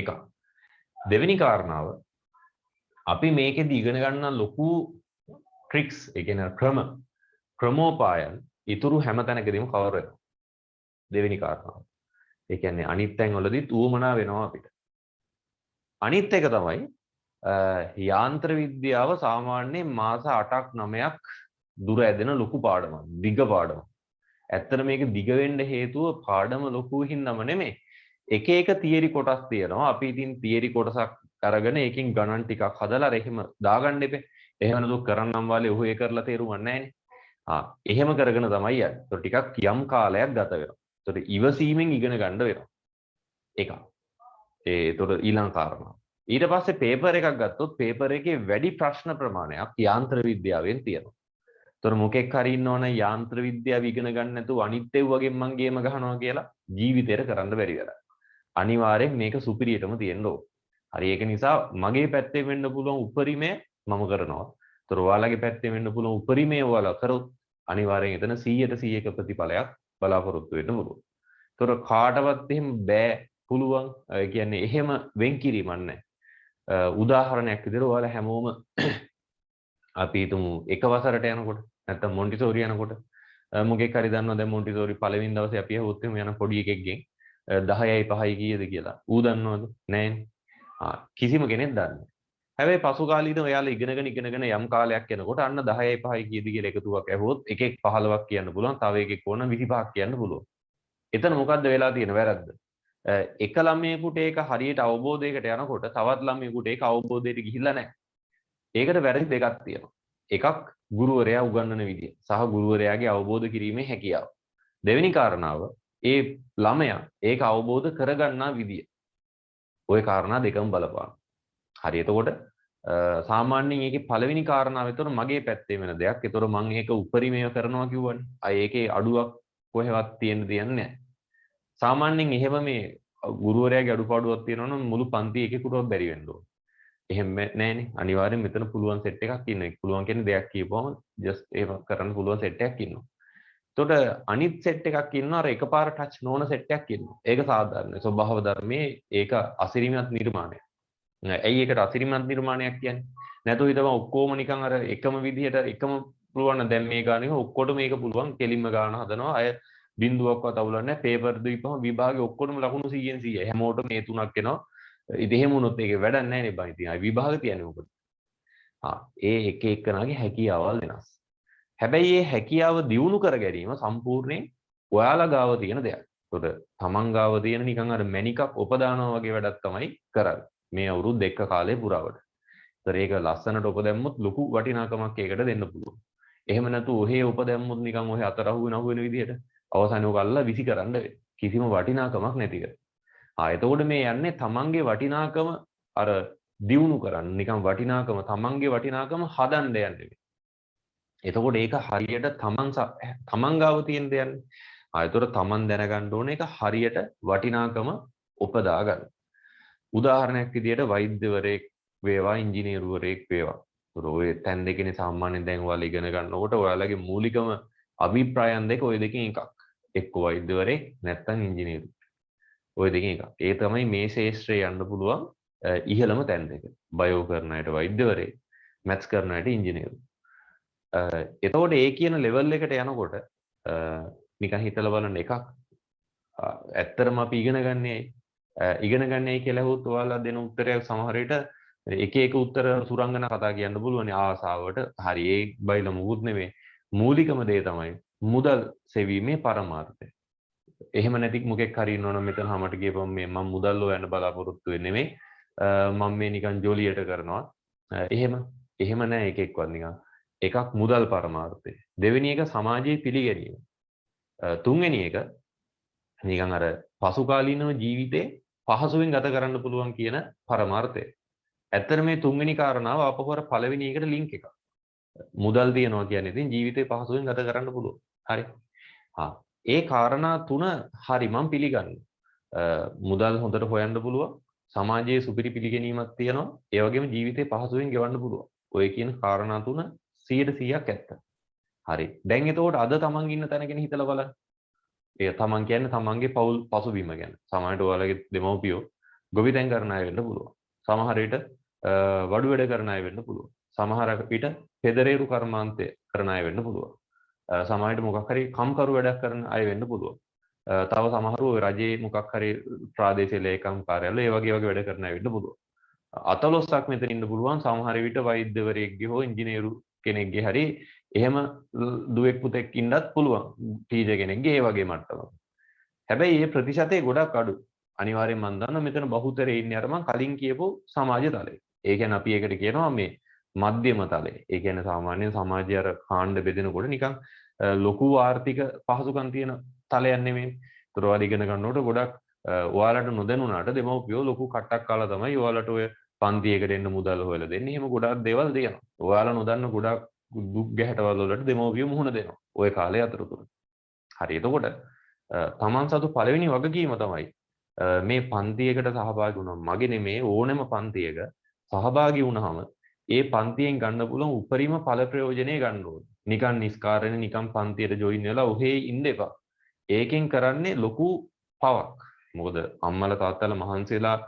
එකක්. දෙවෙනි කාරණාව අපි මේකෙදි ඉගෙන ගන්න ලොකු ට්‍රික්ස් ඒ කියන්නේ ක්‍රමෝපායන් ඉතුරු හැම තැනකදීම කවර් වෙනවා. දෙවෙනි කාරණාව. ඒ කියන්නේ අනිත් තැන් වලදීත් ඌමනා වෙනවා අපිට. අනිත් එක තමයි යාන්ත්‍ර විද්‍යාව සාමාන්‍යයෙන් මාස 8ක් 9ක් දුර ඇදෙන ලොකු පාඩමක්. දිග පාඩමක්. ඇත්තට මේක දිග වෙන්න හේතුව පාඩම ලොකු හින්දාම නෙමෙයි. එක එක තියරි කොටස් තියෙනවා. අපි ඉතින් තියරි කොටසක් අරගෙන ඒකෙන් ගණන් ටිකක් හදලා එහෙම දාගන්න එපේ. එහෙම නේද කරන්නම් වාලේ ඔහු ඒ කරලා තේරුම් ගන්න නැහැනේ. එහෙම කරගෙන තමයි යන්නේ. ඒතකොට ටිකක් යම් කාලයක් ගත වෙනවා. ඒතකොට ඉවසීමෙන් ඉගෙන ගන්න වෙනවා. එකක්. ඒතකොට ඊළඟ කාරණා. ඊට පස්සේ පේපර් එකක් ගත්තොත් පේපර් එකේ වැඩි ප්‍රශ්න ප්‍රමාණයක් යාන්ත්‍ර විද්‍යාවෙන් තියෙනවා. ඒතකොට මොකෙක් හරි ඉන්නවනම් යාන්ත්‍ර විද්‍යාව ඉගෙන ගන්න නැතුව අනිත් ඒවා වගේ මං ගේම ගහනවා කියලා ජීවිතේට කරන්න බැරි වැඩක්. අනිවාර්යෙන් මේක සුපිරියටම තියෙන්න ඕන. හරි ඒක නිසා මගේ පැත්තෙන් වෙන්න පුළුවන් උපරිමය මම කරනවා. ඒතර ඔයාලගේ පැත්තෙන් වෙන්න පුළුවන් උපරිමය ඔයාලා කරොත් අනිවාර්යෙන් එතන 100ට 100ක ප්‍රතිඵලයක් බලාපොරොත්තු වෙන්න පුළුවන්. ඒතර කාටවත් එහෙම බෑ පුළුවන් කියන්නේ එහෙම වෙන් කිරීමක් නැහැ. උදාහරණයක් විදිහට ඔයාලා හැමෝම අපි හිතමු එක වසරට යනකොට නැත්නම් මොන්ටිසෝරි යනකොට මොකෙක් හරි දන්නවා දැන් මොන්ටිසෝරි පළවෙනි දවසේ අපි ඇහුවොත් එහෙම යන පොඩි එකෙක්ගෙන් 10යි 5යි කීයද කියලා. ඌ දන්නවද? නැහැනේ. කිසිම කෙනෙක් දන්නේ නැහැ. හැබැයි පසු කාලීනව එයාලා ඉගෙනගෙන යම් කාලයක් යනකොට අන්න 10යි 5යි කීයද කියලා එකතුවක් ඇහුවොත් එකෙක් 15ක් කියන්න පුළුවන්, තව එකෙක් ඕන 25ක් කියන්න පුළුවන්. එතන මොකද්ද වෙලා තියෙන වැරද්ද? එක ළමයෙකුට ඒක හරියට අවබෝධයකට යනකොට තවත් ළමයෙකුට ඒක අවබෝධයට ගිහිල්ලා නැහැ. ඒකට වැරදි දෙකක් තියෙනවා. එකක් ගුරුවරයා උගන්වන විදිය සහ ගුරුවරයාගේ අවබෝධ කිරීමේ හැකියාව. දෙවෙනි කාරණාව ඒ ළමයා ඒක අවබෝධ කරගන්නා විදිය. ওই කාරණා දෙකම බලපාන. හරි එතකොට සාමාන්‍යයෙන් ඒකේ පළවෙනි කාරණාව එතකොට මගේ පැත්තේ වෙන දෙයක්. එතකොට මම ඒක උපරිමය කරනවා කිව්වනේ. අය ඒකේ අඩුවක් කොහෙවත් තියෙන්න දෙන්නේ නැහැ. සාමාන්‍යයෙන් එහෙම මේ ගුරුවරයාගේ අඩුපාඩුවක් තියෙනවා නම් මුළු පන්ති එකෙකුටවත් බැරි වෙන්න ඕන. එහෙම නෑනේ. අනිවාර්යෙන් මෙතන පුළුවන් සෙට් එකක් ඉන්නවා. පුළුවන් කියන්නේ දෙයක් කියපුවම ජස්ට් එහෙම කරන්න පුළුවන් සෙට් එකක් ඉන්නවා. එතකොට අනිත් සෙට් එකක් ඉන්නවා අර එකපාර ටච් නොවන සෙට් එකක් ඉන්නවා. ඒක සාධාරණයි. ස්වභාව ධර්මයේ ඒක අසිරිමත් නිර්මාණයක්. ඇයි ඒකට අසිරිමත් නිර්මාණයක් කියන්නේ? නැතුව හිතම ඔක්කොම නිකන් අර එකම විදිහට එකම පුළුවන් නම් දැන් මේ ගාන එක ඔක්කොටම මේක පුළුවන් කෙලින්ම ගාන හදනවා. අය බිඳුවක්වත් අවුලක් නැහැ. පේපර් දීපම විභාගේ ඔක්කොටම ලකුණු 100න් 100. හැමෝටම මේ තුනක් එනවා. ඉතින් එහෙම වුණොත් ඒකේ වැඩක් නැහැ නේ බං. ඉතින් අය විභාග තියන්නේ මොකද? ඒ එක එකනාගේ හැකියාවල් වෙනස්. හැබැයි මේ හැකියාව දියුණු කර ගැනීම සම්පූර්ණයෙන් ඔයාලා ගාව තියෙන දෙයක්. ඒකට තමන් ගාව තියෙන නිකන් අර මැණිකක් උපදානවා වගේ වැඩක් තමයි කරන්නේ. මේ අවුරුදු දෙක කාලේ පුරාවට. ඒතර ඒක ලස්සනට උපදැම්මොත් ලොකු වටිනාකමක් ඒකට දෙන්න පුළුවන්. එහෙම නැතු ඔහේ උපදැම්මොත් නිකන් ඔහේ අතරහුව නහුවෙන විදිහට අවසානයේ ඔක අල්ලලා විසි කරන්න කිසිම වටිනාකමක් නැති කර. එතකොට මේ යන්නේ තමන්ගේ වටිනාකම අර දියුණු කරන්න නිකන් වටිනාකම තමන්ගේ වටිනාකම හදන්න යන්නේ. එතකොට ඒක හරියට තමන් ගාව තියෙන දෙයක්. එතකොට තමන් දැනගන්න ඕනේ ඒක හරියට වටිනාකම උපදා ගන්න. උදාහරණයක් විදියට වෛද්‍යවරයෙක් වේවා ඉංජිනේරුවරයෙක් වේවා. ඔය තැන් දෙකනේ සාමාන්‍යයෙන් දැන් ඔයාලා ඉගෙන ගන්නකොට ඔයාලගේ මූලිකම අභිප්‍රායන් දෙක ওই දෙකෙන් එකක්. එක්ක වෛද්‍යවරයෙක් නැත්නම් ඉංජිනේරු. ওই දෙකෙන් එකක්. ඒ තමයි මේ ශාස්ත්‍රයේ යන්න පුළුවන් ඉහළම තැන් දෙක. බයෝ කරන අයට වෛද්‍යවරයෙක්, මැත්ස් කරන අයට ඉංජිනේරු. එතකොට ඒ කියන ලෙවල් එකට යනකොට නිකන් හිතලා බලන්න එකක් ඇත්තටම අපි ඉගෙන ගන්නයි කියලා හුත් ඔයාලා දෙන උත්තරයක් සමහර විට එක එක උත්තර සුරංගන කතා කියන්න පුළුවන් ආසාවට. හරි ඒ බයිල මුකුත් නෙමෙයි. මූලිකම දේ තමයි මුදල් සෙවීමේ පරමාර්ථය. එහෙම නැති මොකෙක් හරි ඉන්නවනම් මෙතන හැමට කියපම් මේ මම මුදල් හොයන්න බලාපොරොත්තු වෙන්නේ නෙමෙයි. මම මේ නිකන් ජොලියට කරනවා. එහෙම නෑ එකෙක්වත් නිකන්. එකක් මුදල් පරමාර්ථය. දෙවෙනි එක සමාජයේ පිළිගැනීම. තුන්වෙනි එක නිකන් අර පසුකාලීනව ජීවිතේ පහසුවෙන් ගත කරන්න පුළුවන් කියන පරමාර්ථය. ඇත්තට මේ තුන්වෙනි කාරණාව අපහොර පළවෙනි එකට ලින්ක් එකක්. මුදල් තියනවා කියන්නේ ඉතින් ජීවිතේ පහසුවෙන් ගත කරන්න පුළුවන්. හරි. ඒ කාරණා තුන හරි මම පිළිගන්නවා. මුදල් හොඳට හොයන්න පුළුවන්. සමාජයේ සුපිරි පිළිගැනීමක් තියෙනවා. ඒ වගේම ජීවිතේ පහසුවෙන් ගෙවන්න පුළුවන්. ඔය කියන කාරණා තුන 100%ක් ඇත්ත. හරි. දැන් එතකොට අද තමන් ඉන්න තැන ගැන හිතලා බලන්න. ඒ තමන් කියන්නේ තමන්ගේ පෞල් පසුබිම ගැන. සමහරට ඔයාලගේ දෙමව්පියෝ ගොවිතැන් කරන අය වෙන්න පුළුවන්. සමහර විට වඩු වැඩ කරන අය වෙන්න පුළුවන්. සමහර විට පෙදරේරු කර්මාන්තය කරන අය වෙන්න පුළුවන්. සමහර විට මොකක් හරි කම්කරු වැඩක් කරන අය වෙන්න පුළුවන්. තව සමහරව රජයේ මොකක් හරි ප්‍රාදේශීය ලේකම් කාර්යාලය ඒ වගේ වැඩ කරන අය වෙන්න පුළුවන්. අතලොස්සක් මෙතන ඉන්න පුළුවන්. සමහර විට වෛද්‍යවරයෙක්ගේ හෝ ඉංජිනේරු කෙනෙක්ගේ හරි එහෙම දුවෙක් පුතෙක් ඉන්නත් පුළුවන්. ටීචර් කෙනෙක්ගේ ඒ වගේ මට්ටමක. හැබැයි මේ ප්‍රතිශතය ගොඩක් අඩු. අනිවාර්යෙන් මම දන්නවා මෙතන බහුතරේ ඉන්නේ අර මම කලින් කියපු සමාජ තලයේ. ඒ කියන්නේ අපි ඒකට කියනවා මේ මධ්‍යම තලය. ඒ කියන්නේ සාමාන්‍යයෙන් සමාජය අර කාණ්ඩ බෙදෙනකොට නිකන් ලොකු ආර්ථික පහසුකම් තියෙන තලයක් නෙමෙයි. ඒතර ඔයාලා ඉගෙන ගන්නකොට ගොඩක් ඔයාලට නොදැනුණාට දෙමව්පියෝ ලොකු කට්ටක් කාලා තමයි ඔයාලට ඔය පන්තියකට එන්න මුදල් හොයලා දෙන්නේ. එහෙම ගොඩක් දේවල් දෙනවා. ඔයාලා නොදන්න ගොඩක් දුක් ගැහැටවල වලට දෙමව්පියෝ මුහුණ දෙනවා. ওই කාලේ අතරතුර. හරි. එතකොට තමන් සතු පළවෙනි වගකීම තමයි මේ පන්තියකට සහභාගී වුණා. මගේ නෙමේ ඕනෙම පන්තියක සහභාගී වුණාම ඒ පන්තියෙන් ගන්න පුළුවන් උපරිම ඵල ප්‍රයෝජනෙ ගන්න ඕනේ. නිකන් නිස්කාරණේ නිකන් පන්තියට ජොයින් වෙලා ඔහේ ඉන්න එපා. ඒකෙන් කරන්නේ ලොකු පවක්. මොකද අම්මලා තාත්තලා මහන්සිලා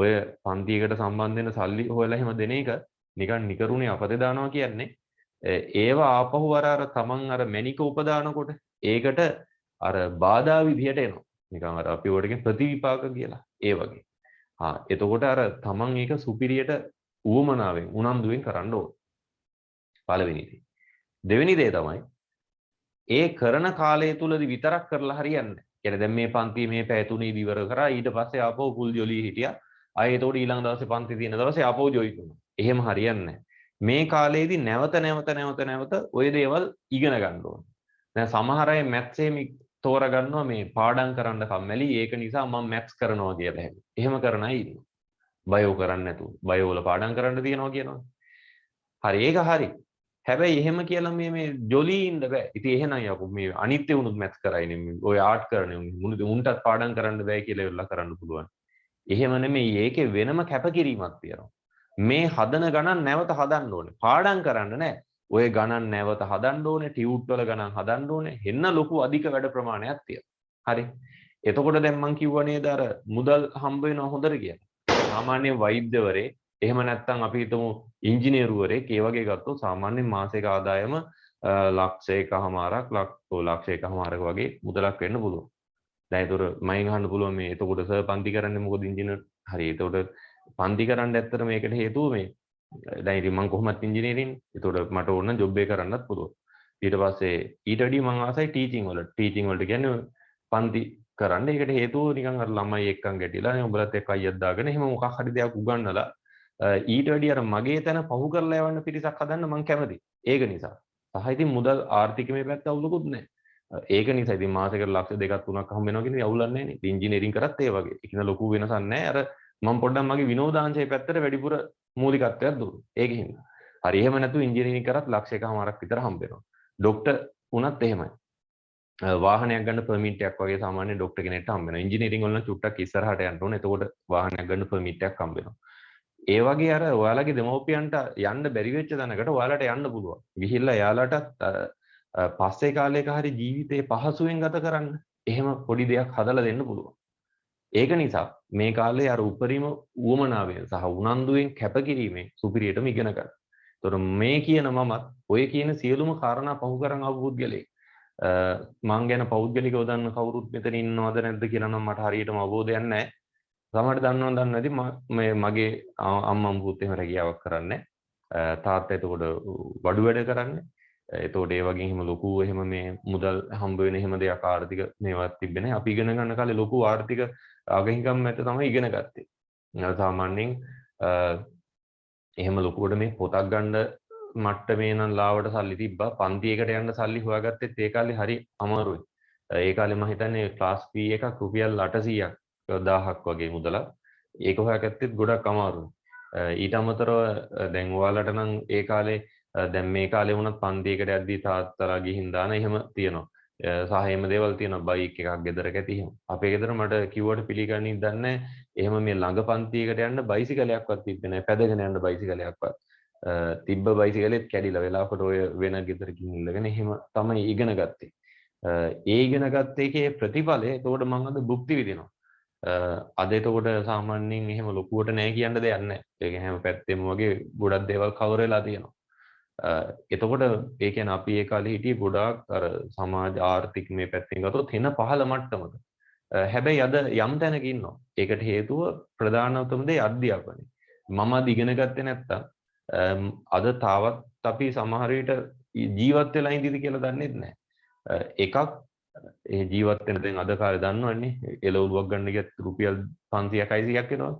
ඔය පන්තියකට සම්බන්ධ වෙන සල්ලි හොයලා එහෙම දෙන එක නිකන් නිකරුණේ අපතේ දානවා කියන්නේ ඒව ආපහු අර තමන් අර මැනික උපදානකොට ඒකට අර බාධා විදියට එනවා. නිකන් අර අපි ඔයකට කියන ප්‍රතිවිපාක කියලා. ඒ වගේ. එතකොට අර තමන් ඒක සුපිරියට උවමනාවෙන් උනන්දුවෙන් කරන්න ඕන. පළවෙනි දේ. දෙවෙනි දේ තමයි ඒ කරන කාලය තුලදී විතරක් කරලා හරියන්නේ නැහැ. කියන්නේ දැන් මේ පන්තියේ මේ පැය තුනේදී ඉවර කරා ඊට පස්සේ ආපහු ෆුල් ජොලි හිටියා. ආයෙ ඒතකොට ඊළඟ දවසේ පන්ති තියෙන දවසේ ආපහු ජොයින් වුණා. එහෙම හරියන්නේ නැහැ. මේ කාලේදී නැවත ওই දේවල් ඉගෙන ගන්න ඕනේ. දැන් සමහර අය මැත්ස් එහෙම තෝරගන්නවා මේ පාඩම් කරන්න කම්මැලි ඒක නිසා මම මැත්ස් කරනවා කියලා හැම. එහෙම කරන අය ඉන්නවා. බයෝ කරන්නේ නැතුව. බයෝ වල පාඩම් කරන්න තියනවා කියනවා. හරි ඒක හරි. හැබැයි එහෙම කියලා මේ ජොලි ඉන්න බෑ. ඉතින් එහෙනම් යකෝ මේ අනිත්‍ය වුණුත් මැත්ස් කරයිනේ. ඔය ආර්ට් කරන්නේ උන්ටත් පාඩම් කරන්න බෑ කියලා ඉවරලා කරන්න පුළුවන්. එහෙම නෙමෙයි ඒකේ වෙනම කැපකිරීමක් තියෙනවා. මේ හදන ගණන් නැවත හදන්න ඕනේ. පාඩම් කරන්න නෑ. ඔය ගණන් නැවත හදන්න ඕනේ, ටියුට් වල ගණන් හදන්න ඕනේ. හෙන්න ලොකු අධික වැඩ ප්‍රමාණයක් තියෙනවා. හරි. එතකොට දැන් මම කිව්වා නේද අර මුදල් හම්බ වෙනවා හොඳට කියලා. සාමාන්‍ය වෛද්‍යවරේ එහෙම නැත්නම් අපි හිතමු ඉංජිනේරුවරයෙක් ඒ වගේ ගත්තොත් සාමාන්‍යයෙන් මාසික ආදායම ලක්ෂයකමාරක් ලක්ෂයකමාරක වගේ මුදලක් වෙන්න පුළුවන්. දැන් ඒතර මයින් අහන්න පුළුවන් මේ එතකොට සර් පන්ති කරන්නේ මොකද ඉංජිනේර්? හරි එතකොට පන්ති කරන්න ඇත්තට මේකට හේතුව මේ දැන් ඉතින් මම කොහොමත් ඉංජිනේරින්. එතකොට මට ඕන නම් ජොබ් එක කරන්නත් පුළුවන්. ඊට පස්සේ ඊට වැඩිය මම ආසයි ටීචින් වලට. ටීචින් වලට කියන්නේ පන්ති කරන්න. ඒකට හේතුව නිකන් අර ළමයි එක්කන් ගැටිලා උඹලත් එක්ක අයියක් දාගෙන එහෙම මොකක් හරි දෙයක් උගන්වලා ඊට වැඩිය අර මගේ තැන පහු කරලා යවන්න පිරිසක් හදන්න මම කැමතියි. ඒක නිසා. සහ ඉතින් මුදල් ආර්ථිකමය පැත්ත අවුලකුත් නැහැ. ඒක නිසා ඉතින් මාසෙකට ලක්ෂ 2ක් 3ක් හම්බ වෙනවා කියන්නේ අවුලක් නැහැ නේ. ඉංජිනේරින් කරත් ඒ වගේ. ඒක න ලොකු වෙනසක් නැහැ. අර මම පොඩ්ඩක් මගේ විනෝදාංශයේ පැත්තට වැඩිපුර මූලිකත්වයක් දුන්නා. ඒකෙන්. හරි එහෙම නැතු ඉංජිනේරින් කරත් ලක්ෂයකමාරක් විතර හම්බ වෙනවා. ડોක්ටර් උනත් එහෙමයි. වාහනයක් ගන්න පර්මිට් එකක් වගේ සාමාන්‍ය ડોක්ටර් කෙනෙක්ට හම්බ වෙනවා. ඉංජිනේරින් වල නම් චුට්ටක් ඉස්සරහට යන්න ඕනේ. එතකොට වාහනයක් ගන්න පර්මිට් එකක් හම්බ වෙනවා. ඒ වගේ අර ඔයාලගේ දෙමව්පියන්ට යන්න බැරි වෙච්ච තැනකට ඔයාලට යන්න පුළුවන්. ගිහිල්ලා එයාලටත් පස්සේ කාලයක හරි ජීවිතේ පහසුවෙන් ගත කරන්න. එහෙම පොඩි දෙයක් හදලා දෙන්න පුළුවන්. ඒක නිසා මේ කාලේ අර උපරිම උවමනාවෙන් සහ උනන්දුවෙන් කැපකිරීමෙන් සුපිරියටම ඉගෙන ගන්න. ඒතර මේ කියන මමත් ඔය කියන සියලුම කාරණා පහු කරන් ආපු පුද්ගලෙක්. මං ගැන පෞද්ගලිකව දන්න කවුරුත් මෙතන ඉන්නවද නැද්ද කියලා නම් මට හරියටම අවබෝධයක් නැහැ. සමහරට දන්නවද දන්නේ නැති මගේ අම්මා මුකුත් එහෙම රැකියාවක් කරන්නේ තාත්තා එතකොට වඩු වැඩ කරන්නේ. එතකොට ඒ වගේ එහෙම ලොකු එහෙම මේ මුදල් හම්බ වෙන එහෙම දෙයක් ආර්ථික මේවත් තිබ්බේ නැහැ. අපි ඉගෙන ගන්න කාලේ ලොකු ආර්ථික අගහිඟම් මත තමයි ඉගෙන ගත්තේ. සාමාන්‍යයෙන් එහෙම ලොකුවට මේ පොතක් ගන්න මට්ටමේ නම් ලාවට සල්ලි තිබ්බා. පන්තියකට යන්න සල්ලි හොයාගත්තෙත් ඒ කාලේ හරි අමාරුයි. ඒ කාලේ මම හිතන්නේ ක්ලාස් ෆී එකක් රුපියල් 800ක් 1000ක් වගේ මුදලක්. ඒක හොයාගත්තෙත් ගොඩක් අමාරුයි. ඊට අමතරව දැන් ඔයාලට නම් ඒ කාලේ දැන් මේ කාලේ වුණත් පන්තියකට යද්දී තාත්තලා ගිහින් දාන එහෙම තියෙනවා. සහ එහෙම දේවල් තියෙනවා. බයික් එකක් ගෙදරක ඇති එහෙම. අපේ ගෙදර මට කිව්වට පිළිගන්නේ නැහැ. එහෙම මේ ළඟ පන්තියකට යන්න බයිසිකලයක්වත් තිබ්බේ නැහැ. පැදගෙන යන්න බයිසිකලයක්වත්. තිබ්බ බයිසිකලෙත් කැඩිලා වෙලාවකට ඔය වෙන ගෙදරකින් ඉල්ලගෙන එහෙම තමයි ඉගෙන ගත්තේ. ඒ ඉගෙන ගත්ත එකේ ප්‍රතිඵලය එතකොට මම අද භුක්ති විඳිනවා. අද එතකොට සාමාන්‍යයෙන් එහෙම ලොකුවට නැහැ කියන්න දෙයක් නැහැ. ඒක හැම පැත්තෙම වගේ ගොඩක් දේවල් කවර් වෙලා තියෙනවා. එතකොට ඒ කියන්නේ අපි ඒ කාලේ හිටියේ ගොඩාක් අර සමාජ ආර්ථික මේ පැත්තෙන් ගත්තොත් වෙන පහළ මට්ටමක. හැබැයි අද යම් තැනක ඉන්නවා. ඒකට හේතුව ප්‍රධානතම දේ අධ්‍යාපනය. මම අද ඉගෙන ගත්තේ නැත්තම් අද තාවත් අපි සමහර විට ජීවත් වෙලා ඉඳීද කියලා දන්නේ නැහැ. එකක් ඒ ජීවත් වෙන දැන් අද කාලේ දන්නවන්නේ එළවලුවක් ගන්න ගියත් රුපියල් 500ක් 600ක් වෙනවා.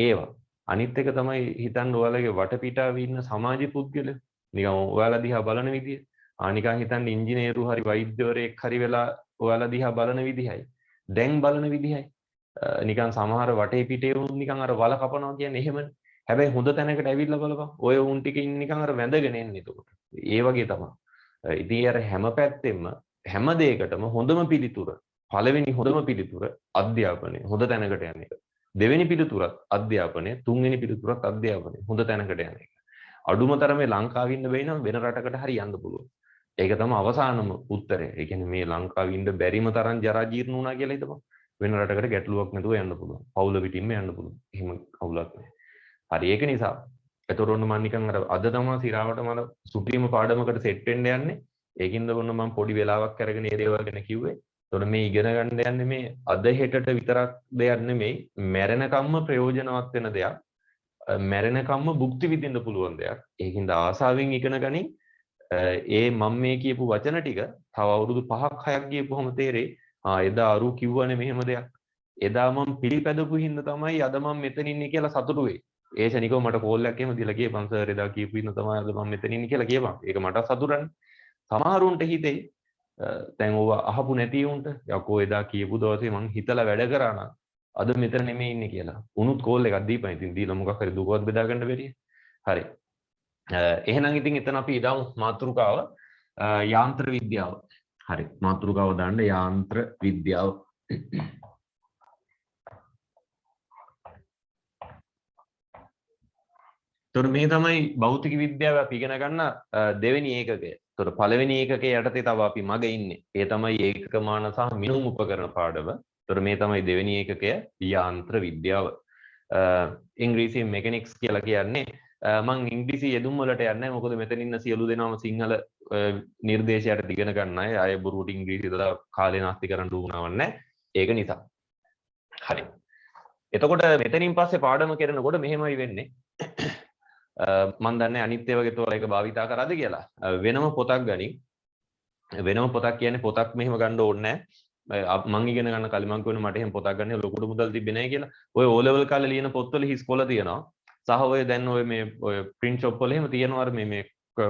ඒවා. අනිත් එක තමයි හිතන්න ඔයාලගේ වටපිටාවේ ඉන්න සමාජ පුද්ගලයෝ නිකන් ඔයාලා දිහා බලන විදිය. නිකන් හිතන්න ඉංජිනේරු හරි වෛද්‍යවරයෙක් හරි වෙලා ඔයාලා දිහා බලන විදිහයි. දැන් බලන විදිහයි. නිකන් සමහර වටේ පිටේ උන් නිකන් අර වල කපනවා කියන්නේ එහෙමනේ. හැබැයි හොඳ තැනකට ඇවිල්ලා බලපන්. ඔය උන් ටික නිකන් අර වැඳගෙන එන්නේ එතකොට. ඒ වගේ තමයි. ඉතින් අර හැම පැත්තෙම හැම දෙයකටම හොඳම පිළිතුර පළවෙනි හොඳම පිළිතුර අධ්‍යාපනය. හොඳ තැනකට යන එක. දෙවෙනි පිළිතුරත් අධ්‍යාපනය, තුන්වෙනි පිළිතුරත් අධ්‍යාපනය. හොඳ තැනකට යන එක. අඩුම තරමේ ලංකාවේ ඉන්න බැයි නම් වෙන රටකට හරි යන්න පුළුවන්. ඒක තමයි අවසානම උත්තරය. ඒ කියන්නේ මේ ලංකාවේ ඉන්න බැරිම තරම් ජරා ජීර්ණ වුණා කියලා හිතපන්. වෙන රටකට ගැටලුවක් නැතුව යන්න පුළුවන්. පවුල පිටින්ම යන්න පුළුවන්. එහෙම අවුලක් නැහැ. හරි ඒක නිසා එතකොට මම නිකන් අර අද තමයි සිරාවට මම සුප්‍රීම පාඩමකට සෙට් වෙන්න යන්නේ. ඒකින්ද ඔන්න මම පොඩි වෙලාවක් අරගෙන මේ දේවල් ගැන කිව්වේ. එතකොට මේ ඉගෙන ගන්න යන්නේ මේ අද හෙටට විතරක් දෙයක් නෙමෙයි මැරෙනකම්ම ප්‍රයෝජනවත් වෙන දෙයක්. මැරෙනකම්ම භුක්ති විඳින්න පුළුවන් දෙයක්. ඒකින්ද ආසාවෙන් ඉගෙන ගනින්. ඒ මම මේ කියපු වචන ටික තව අවුරුදු 5ක් 6ක් ගියපුවම තේරෙයි. එදා අරු කිව්වනේ මෙහෙම දෙයක්. එදා මම පිළිපැදපු හින්දා තමයි අද මම මෙතන ඉන්නේ කියලා සතුටු වෙයි. ඒ ශනිකව මට කෝල් එකක් එහෙම දීලා ගියපන් සර් එදා කියපු හින්දා තමයි අද මම මෙතන ඉන්නේ කියලා කියපන්. ඒක මට සතුටුනේ. සමහරුන්ට හිතෙයි දැන් ඕව අහපු නැති උන්ට යකෝ එදා කියපු දවසේ මං හිතලා වැඩ කරා නම් අද මෙතන නෙමෙයි ඉන්නේ කියලා. උනුත් කෝල් එකක් දීපන්. ඉතින් දීලා මොකක් හරි දුකවත් බෙදා ගන්න බැරිය. හරි. එහෙනම් ඉතින් එතන අපි ඉදාමු මාතෘකාව යාන්ත්‍ර විද්‍යාව. හරි. මාතෘකාව දාන්න යාන්ත්‍ර විද්‍යාව. එතකොට මේ තමයි භෞතික විද්‍යාව අපි ඉගෙන ගන්න දෙවෙනි ඒකකය. එතකොට පළවෙනි ඒකකයේ යටතේ තව අපි මග ඉන්නේ. ඒ තමයි ඒකක මාන සහ මිනුම් උපකරණ පාඩම. එතකොට මේ තමයි දෙවෙනි ඒකකය යාන්ත්‍ර විද්‍යාව. ඉංග්‍රීසියෙන් මෙකැනික්ස් කියලා කියන්නේ මම ඉංග්‍රීසි යෙදුම් වලට යන්නේ මොකද මෙතන ඉන්න සියලු දෙනාම සිංහල නිර්දේශයට ඉගෙන ගන්න අය අය බොරුවට ඉංග්‍රීසි දාලා කාලේ නාස්ති කරන්න උවමනාවක් නැහැ. ඒක නිසා. හරි. එතකොට මෙතනින් පස්සේ පාඩම කරනකොට මෙහෙමයි වෙන්නේ. මම දන්නේ අනිත් ඒවා ගෙතවල ඒක භාවිතා කරාද කියලා. වෙනම පොතක් ගනින්. වෙනම පොතක් කියන්නේ පොතක් මෙහෙම ගන්න ඕනේ නැහැ. මං ඉගෙන ගන්න කලින් මං කියනවා මට එහෙම පොතක් ගන්න ලොකුට මුදල් තිබ්බේ නැහැ කියලා. ඔය O level කාලේ ලියන පොත්වල හිස් කොළ තියෙනවා. සහ ඔය දැන් ඔය මේ ඔය print shop වල එහෙම තියෙනවා අර මේ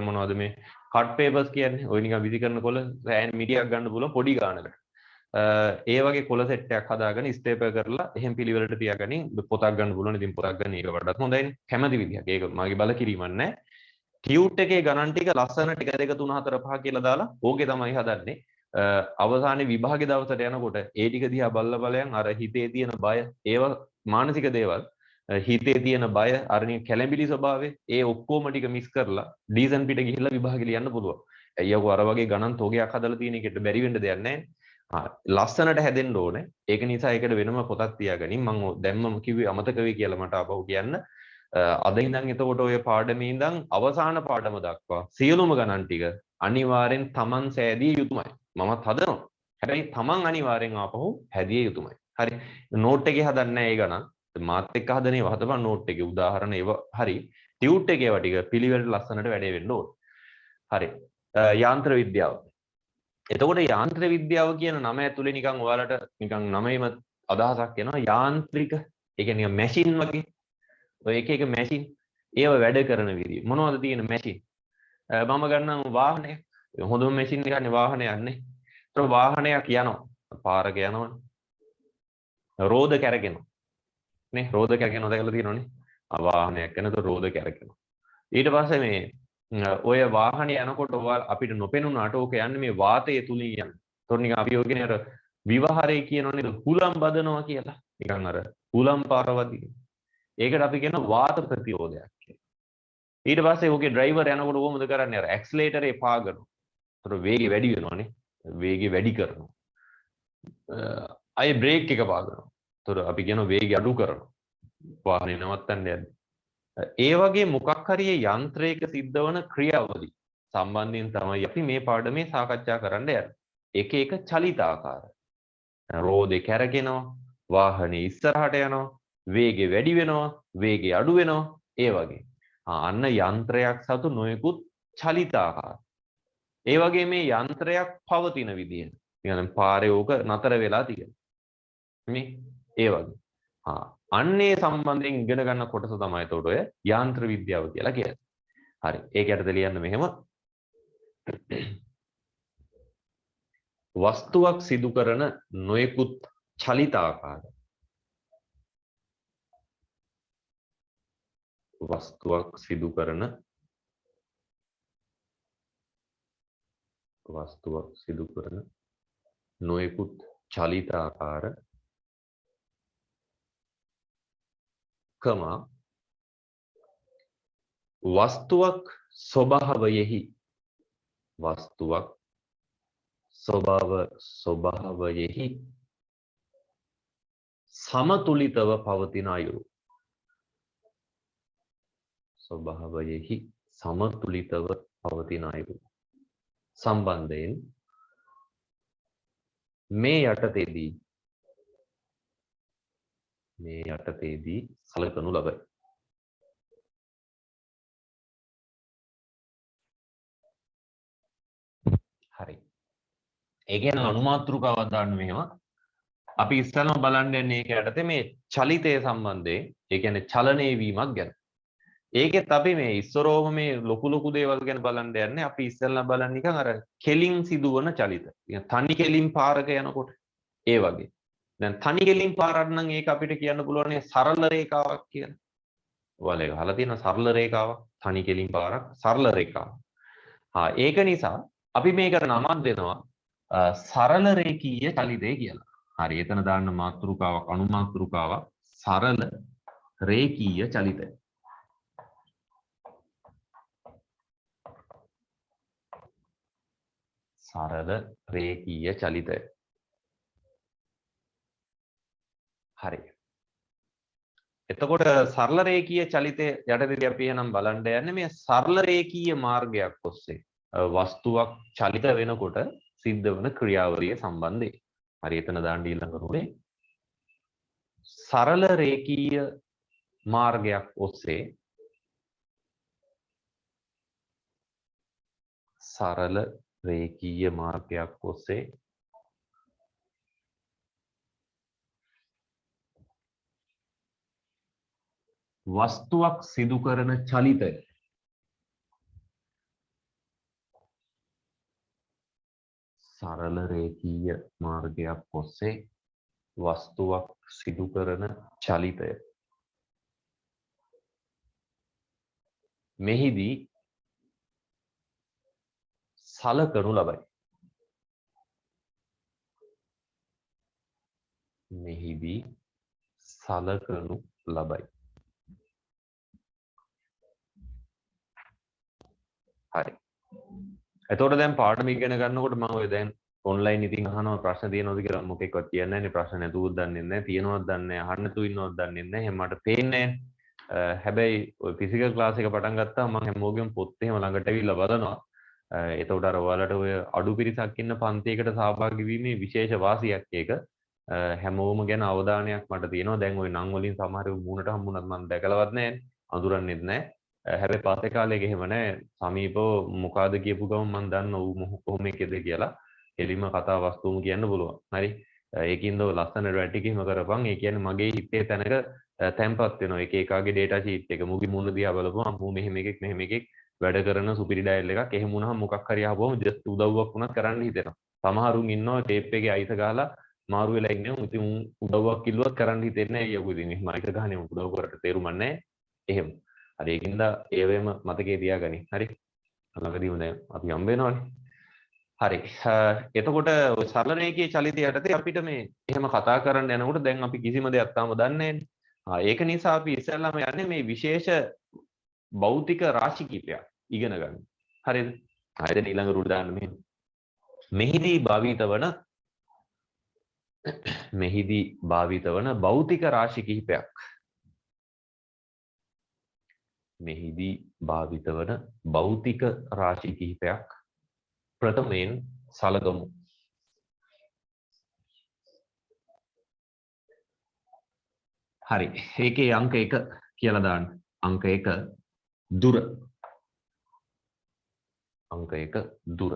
මොනවද මේ cut papers කියන්නේ. ඔය නිකන් විසි කරන කොළ සෑහෙන මිඩියක් ගන්න පුළුවන් පොඩි ගානකට. ඒ වගේ කොළ සෙට් එකක් හදාගෙන ස්ටේපල් කරලා එහෙම පිළිවෙලට තියාගනින් පොතක් ගන්න පුළුවන්. ඉතින් පොතක් ගන්න එක වඩාත් හොඳයිනේ. කැමැති විදිහක්. ඒක මගේ බල කිරීමක් නැහැ. ටියුට් එකේ ගණන් ටික ලස්සන ටික 2 3 4 5 කියලා දාලා ඕකේ තමයි හදන්නේ. අවසානයේ විභාගේ දවසට යනකොට ඒ ටික දිහා බලලා බලයන් අර හිතේ තියෙන බය, ඒව මානසික දේවල්, හිතේ තියෙන බය, අරණිය කැළඹිලි ස්වභාවය, ඒ ඔක්කොම ටික මිස් කරලා ඩීසන් පිට ගිහිල්ලා විභාගේ ලියන්න පුළුවන්. අයියෝ අර වගේ ගණන් තෝගයක් හදලා තියෙන එකට බැරි වෙන්න දෙයක් නැහැ. ලස්සනට හැදෙන්න ඕනේ. ඒක නිසා ඒකට වෙනම පොතක් තියාගනින්. මම දැම්මම කිව්වේ අමතක වෙයි කියලා මට ආපහු කියන්න. අද ඉඳන් එතකොට ඔය පාඩමේ ඉඳන් අවසාන පාඩම දක්වා සියලුම ගණන් ටික අනිවාර්යෙන් තමන් සෑදිය යුතුමයි. මමත් හදනවා. හැබැයි තමන් අනිවාර්යෙන් ආපහු හැදිය යුතුමයි. හරි. නෝට් එකේ හදන්නේ නැහැ ඒ ගණන්. මාත් එක්ක හදන ඒවා හදපන් නෝට් එකේ උදාහරණ ඒවා හරි. ටියුට් එකේ ඒවා ටික පිළිවෙලට ලස්සනට වැඩේ වෙන්න ඕන. හරි. යාන්ත්‍ර විද්‍යාව. එතකොට යාන්ත්‍ර විද්‍යාව කියන නම ඇතුලේ නිකන් ඔයාලට නිකන් නමේම අදහසක් එනවා යාන්ත්‍රික. ඒ කියන්නේ මැෂින් වගේ. ඔය එක මැෂින් ඒව වැඩ කරන විදිහ. මොනවද තියෙන මැෂින්? මම ගන්නම් වාහනයක්. හොඳම මැෂින් එකනේ වාහනයක් නේ. ඒතර වාහනයක් යනවා. පාරක යනවනේ. රෝද කැරගෙනවා. නේ රෝද කැරගෙනවා දැකලා තියෙනවනේ. වාහනයක් යනකොට රෝද කැරගෙනවා. ඊට පස්සේ මේ ඔය වාහනේ යනකොට අපිට නොපෙනුනාට ඕක යන්නේ මේ වාතය තුලින් යන්නේ. ඒතොර නිකන් අපි ඔයගෙන අර විවහාරය කියනවනේ හුලම් බදනවා කියලා. නිකන් අර හුලම් පාරවදී. ඒකට අපි කියන වාත ප්‍රතිරෝධයක් කියලා. ඊට පස්සේ ඕකේ ඩ්‍රයිවර් යනකොට කොහොමද කරන්නේ? අර ඇක්සලරේටරේ පාගනවා. ඒතොර වේගය වැඩි වෙනවනේ. වේගය වැඩි කරනවා. අය බ්‍රේක් එක පාගනවා. ඒතොර අපි කියන වේගය අඩු කරනවා. වාහනේ නවත්තන්න යද්දි. ඒ වගේ මොකක් හරි යන්ත්‍රයක සිද්ධ වන ක්‍රියාවලිය සම්බන්ධයෙන් තමයි අපි මේ පාඩමේ සාකච්ඡා කරන්න යන්නේ. එක එක චලිත ආකාර. රෝදේ කැරගෙනවා, වාහනේ ඉස්සරහට යනවා, වේගය වැඩි වෙනවා, වේගය අඩු වෙනවා, ඒ වගේ. අන්න යන්ත්‍රයක් සතු නොයෙකුත් චලිත ආකාර. ඒ වගේ මේ යන්ත්‍රයක් පවතින විදිය. කියන්නේ පාරේ ඕක නතර වෙලා තියෙනවා. මේ ඒ වගේ. අන්නේ සම්බන්ධයෙන් ඉගෙන ගන්න කොටස තමයි එතකොට ඔය යාන්ත්‍ර විද්‍යාව කියලා කියන්නේ. හරි. ඒක යටතේ ලියන්න මෙහෙම. වස්තුවක් සිදු කරන නොයෙකුත් චලිත ආකාර. වස්තුවක් සිදු කරන නොයෙකුත් චලිත ආකාර වස්තුවක් ස්වභාවයෙහි සමතුලිතව පවතින අයුරු. සම්බන්ධයෙන් මේ යටතේදී සලකනු ලබයි. ඒ කියන්නේ අනුමාත්‍රිකාවක් දාන්න මෙහෙම. අපි ඉස්සෙල්ලාම බලන්න යන්නේ ඒක යටතේ මේ චලිතය සම්බන්ධයෙන්, ඒ කියන්නේ චලනය වීමක් ගැන. ඒකෙත් අපි මේ ඉස්සරෝම මේ ලොකු දේවල් ගැන බලන්න යන්නේ. අපි ඉස්සෙල්ලා බලන්නේ නිකන් අර කෙලින් සිදුවන චලිත. තනි කෙලින් පාරක යනකොට ඒ වගේ. දැන් තනි කෙලින් පාරක් නම් ඒක අපිට කියන්න පුළුවන් සරල රේඛාවක් කියලා. ඔයාලා ඒක අහලා තියෙන සරල රේඛාවක්, තනි කෙලින් පාරක්, සරල රේඛාවක්. ඒක නිසා අපි මේකට නමක් දෙනවා සරල රේඛීය චලිතය කියලා. හරි, එතන දාන්න මාතෘකාවක්, අනුමාතෘකාවක්, සරල රේඛීය චලිතය. සරල රේඛීය චලිතය. හරි. එතකොට සරල රේඛීය චලිතය යටතේදී අපි එහෙනම් බලන්න යන්නේ මේ සරල රේඛීය මාර්ගයක් ඔස්සේ වස්තුවක් චලිත වෙනකොට සිද්ධ වන ක්‍රියාවලිය සම්බන්ධයෙන්. හරි, එතන දාන්න ඊළඟ රුලේ සරල රේඛීය මාර්ගයක් ඔස්සේ සරල රේඛීය මාර්ගයක් ඔස්සේ වස්තුවක් සිදු කරන චලිතය. සරල රේඛීය මාර්ගයක් ඔස්සේ වස්තුවක් සිදු කරන චලිතය. මෙහිදී සලකනු ලබයි. මෙහිදී සලකනු ලබයි. හරි. එතකොට දැන් පාඩම ඉගෙන ගන්නකොට මම ඔය දැන් ඔන්ලයින් ඉතින් අහනවා ප්‍රශ්න තියෙනවද කියලා මොකෙක්වත් කියන්නේ නැහැ නේ. ප්‍රශ්න නැතුවද දන්නේ නැහැ, තියෙනවද දන්නේ නැහැ, අහන්න නැතුව ඉන්නවද දන්නේ නැහැ. එහෙනම් මට පේන්නේ නැහැ. හැබැයි ඔය ෆිසිකල් ක්ලාස් එක පටන් ගත්තාම මම හැමෝගෙම පොත් එහෙම ළඟට ඇවිල්ලා බලනවා. එතකොට අර ඔයාලට ඔය අඩු පිරිසක් ඉන්න පන්තියකට සහභාගී වීමේ විශේෂ වාසියක් ඒක. හැමෝම ගැන අවධානයක් මට තියෙනවා. දැන් ওই නම් වලින් සමහර මූණට හම්බුණත් මම දැකලවත් නැහැ. අඳුරන්නේත් නැහැ. හැබැයි පස්සේ කාලේක එහෙම නැහැ. සමීපව මොකಾದ කියපු ගමන් මම දන්න ඌ කොහොම එකද කියලා එලිම කතා වස්තුවම කියන්න පුළුවන්. හරි. ඒකින්ද ඔය ලස්සන රැටි කිහිම කරපන්. ඒ කියන්නේ මගේ හිතේ තැනක තැම්පත් වෙනවා. එක එකාගේ data sheet එක. මුගේ මුණ දිහා බලපුවම මූ මෙහෙම එකෙක් වැඩ කරන සුපිරි ඩයල් එකක්. එහෙම වුණාම මොකක් හරි ආවම just උදව්වක් වුණත් කරන්න හිතෙනවා. සමහරුන් ඉන්නවා ටේප් එකේ අයිස ගහලා මාරු වෙලා ඉන්නේ. ඉතින් උදව්වක් කිව්වත් කරන්න හිතෙන්නේ නැහැ. අයියෝ ඉතින් එහෙම අයිස ගහන්නේ උදව් කරට තේරුම් නැහැ. එහෙම. හරි, ඒකින්ද ඒවෙම මතකයේ තියාගනි. හරි. ළඟදීම දැන් අපි හම්බ වෙනවානේ. හරි. එතකොට ඔය සරල රේඛීය චලිතය යටතේ අපිට මේ එහෙම කතා කරන්න යනකොට දැන් අපි කිසිම දෙයක් තාම දන්නේ නැහැ. ඒක නිසා අපි ඉස්සෙල්ලාම යන්නේ මේ විශේෂ භෞතික රාශි කිහිපයක් ඉගෙන ගන්න. හරිද? ආයෙත් ඊළඟ රුල දාන්න මෙහෙම. මෙහිදී භාවිත වන භෞතික රාශි කිහිපයක්. මෙහිදී භාවිත වන භෞතික රාශි කිහිපයක් ප්‍රථමයෙන් සලකමු. හරි. ඒකේ අංක 1 කියලා දාන්න. අංක 1 දුර. අංක 1 දුර.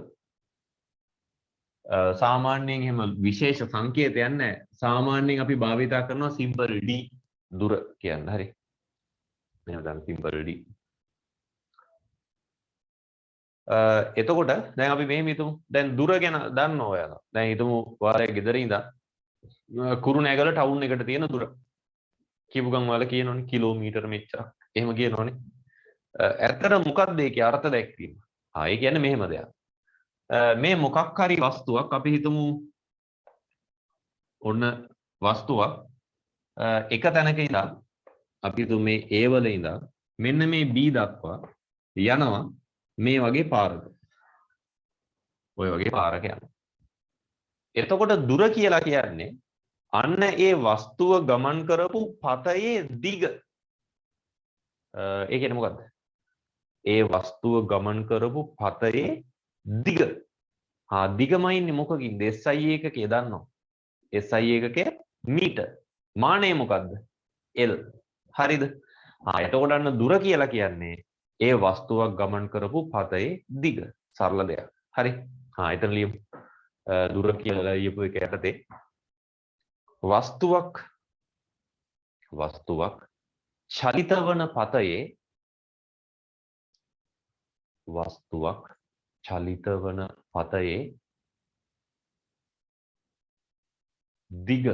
සාමාන්‍යයෙන් එහෙම විශේෂ සංකේතයක් නැහැ. සාමාන්‍යයෙන් අපි භාවිතා කරනවා සිම්පල් d දුර කියන්නේ. හරි. මෙහෙම දාන්න සිම්පල් d. එතකොට දැන් අපි මෙහෙම හිතමු. දැන් දුර ගැන දන්නවා ඔයාලා. දැන් හිතමු ඔයාලා ගෙදර ඉඳන් කුරුණෑගල ටවුන් එකට තියෙන දුර. කියපු ගමන් ඔයාලා කියනෝනේ කිලෝමීටර මෙච්චරක්. එහෙම කියනෝනේ. ඇත්තට මොකක්ද ඒකේ අර්ථ දැක්වීම? ඒ කියන්නේ මෙහෙම දෙයක්. මේ මොකක් හරි වස්තුවක් අපි හිතමු ඔන්න වස්තුවක් එක තැනක ඉඳන් අපි හිතමු මේ A වල ඉඳන් මෙන්න මේ B දක්වා යනවා මේ වගේ පාරක. ඔය වගේ පාරක යනවා. එතකොට දුර කියලා කියන්නේ අන්න ඒ වස්තුව ගමන් කරපු පතයේ දිග. ඒ කියන්නේ මොකද්ද? ඒ වස්තුව ගමන් කරපු පතයේ දිග. දිගමයි ඉන්නේ මොකකින්ද? SI එකකේ දන්නවා. SI එකකේ metre. මානය මොකද්ද? L. හරිද? එතකොට අන්න දුර කියලා කියන්නේ ඒ වස්තුවක් ගමන් කරපු පතයේ දිග. සරල දෙයක්. හරි. එතන ලියමු. දුර කියලා ලියපු එක යටතේ වස්තුවක් චලිත වන පතයේ දිග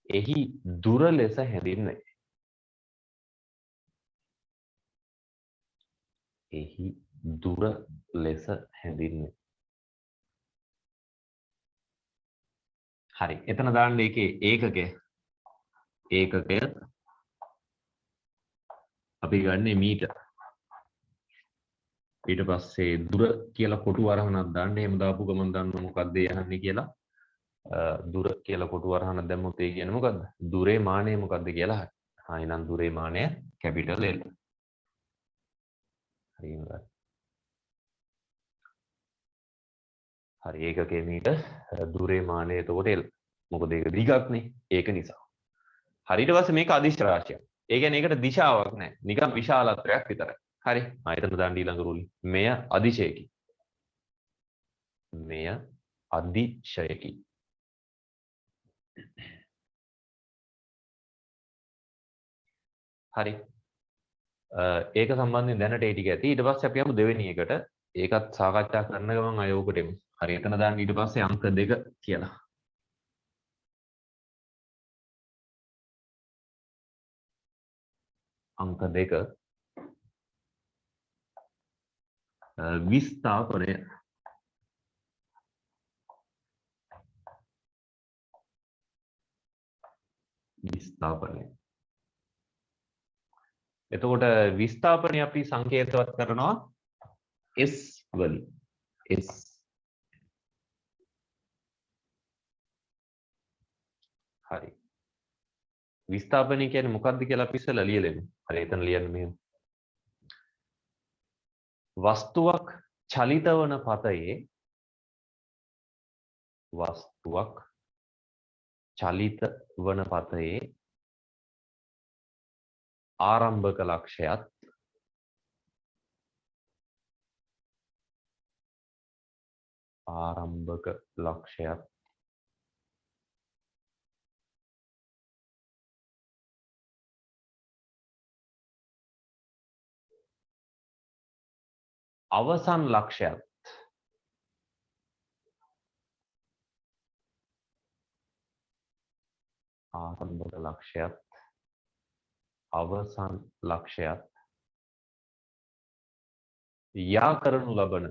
එහි දුර ලෙස හැඳින්වේ. හරි. එතන දාන්න ඒකේ ඒකකය අපි ගන්නේ මීටර්. ඊට පස්සේ දුර කියලා කොටු වරහනක් දාන්න. එහෙම දාපු ගමන් දන්න මොකක්ද යහන්නේ කියලා. දුර කියලා කොටු වරහනක් දැම්මොත් ඒ කියන්නේ මොකද්ද? දුරේ මානය මොකද්ද කියලා. එහෙනම් දුරේ මානය කැපිටල් L. හරි ඒකකයේ මීටර් දුරේ මානය එතකොට L. මොකද ඒක දිගක්නේ. ඒක නිසා. හරි ඊට පස්සේ මේක අදිශ රාශියක්. ඒ කියන්නේ ඒකට දිශාවක් නැහැ. නිකන් විශාලත්වයක් විතරයි. හරි. ආයතන දාන්න ඊළඟ රුලි. මෙය අදිශයකි. හරි. ඒක සම්බන්ධයෙන් දැනට ඒ ටික ඇති. ඊට පස්සේ අපි යමු දෙවෙනි එකට. ඒකත් සාකච්ඡා කරන ගමන් අයෝකට එමු. හරි එතන දාන්න ඊට පස්සේ අංක 2 කියලා. අංක 2 විස්ථාපනය. එතකොට විස්ථාපනය අපි සංකේතවත් කරනවා S වලින්. හරි. විස්ථාපනය කියන්නේ මොකක්ද කියලා අපි ඉස්සෙල්ලා ලියලෙමු. හරි එතන ලියන්න මෙහෙම. වස්තුවක් චලිත වන පතයේ ආරම්භක ලක්ෂයත් අවසන් ලක්ෂයත් අවසන් ලක්ෂයත් යා කරනු ලබන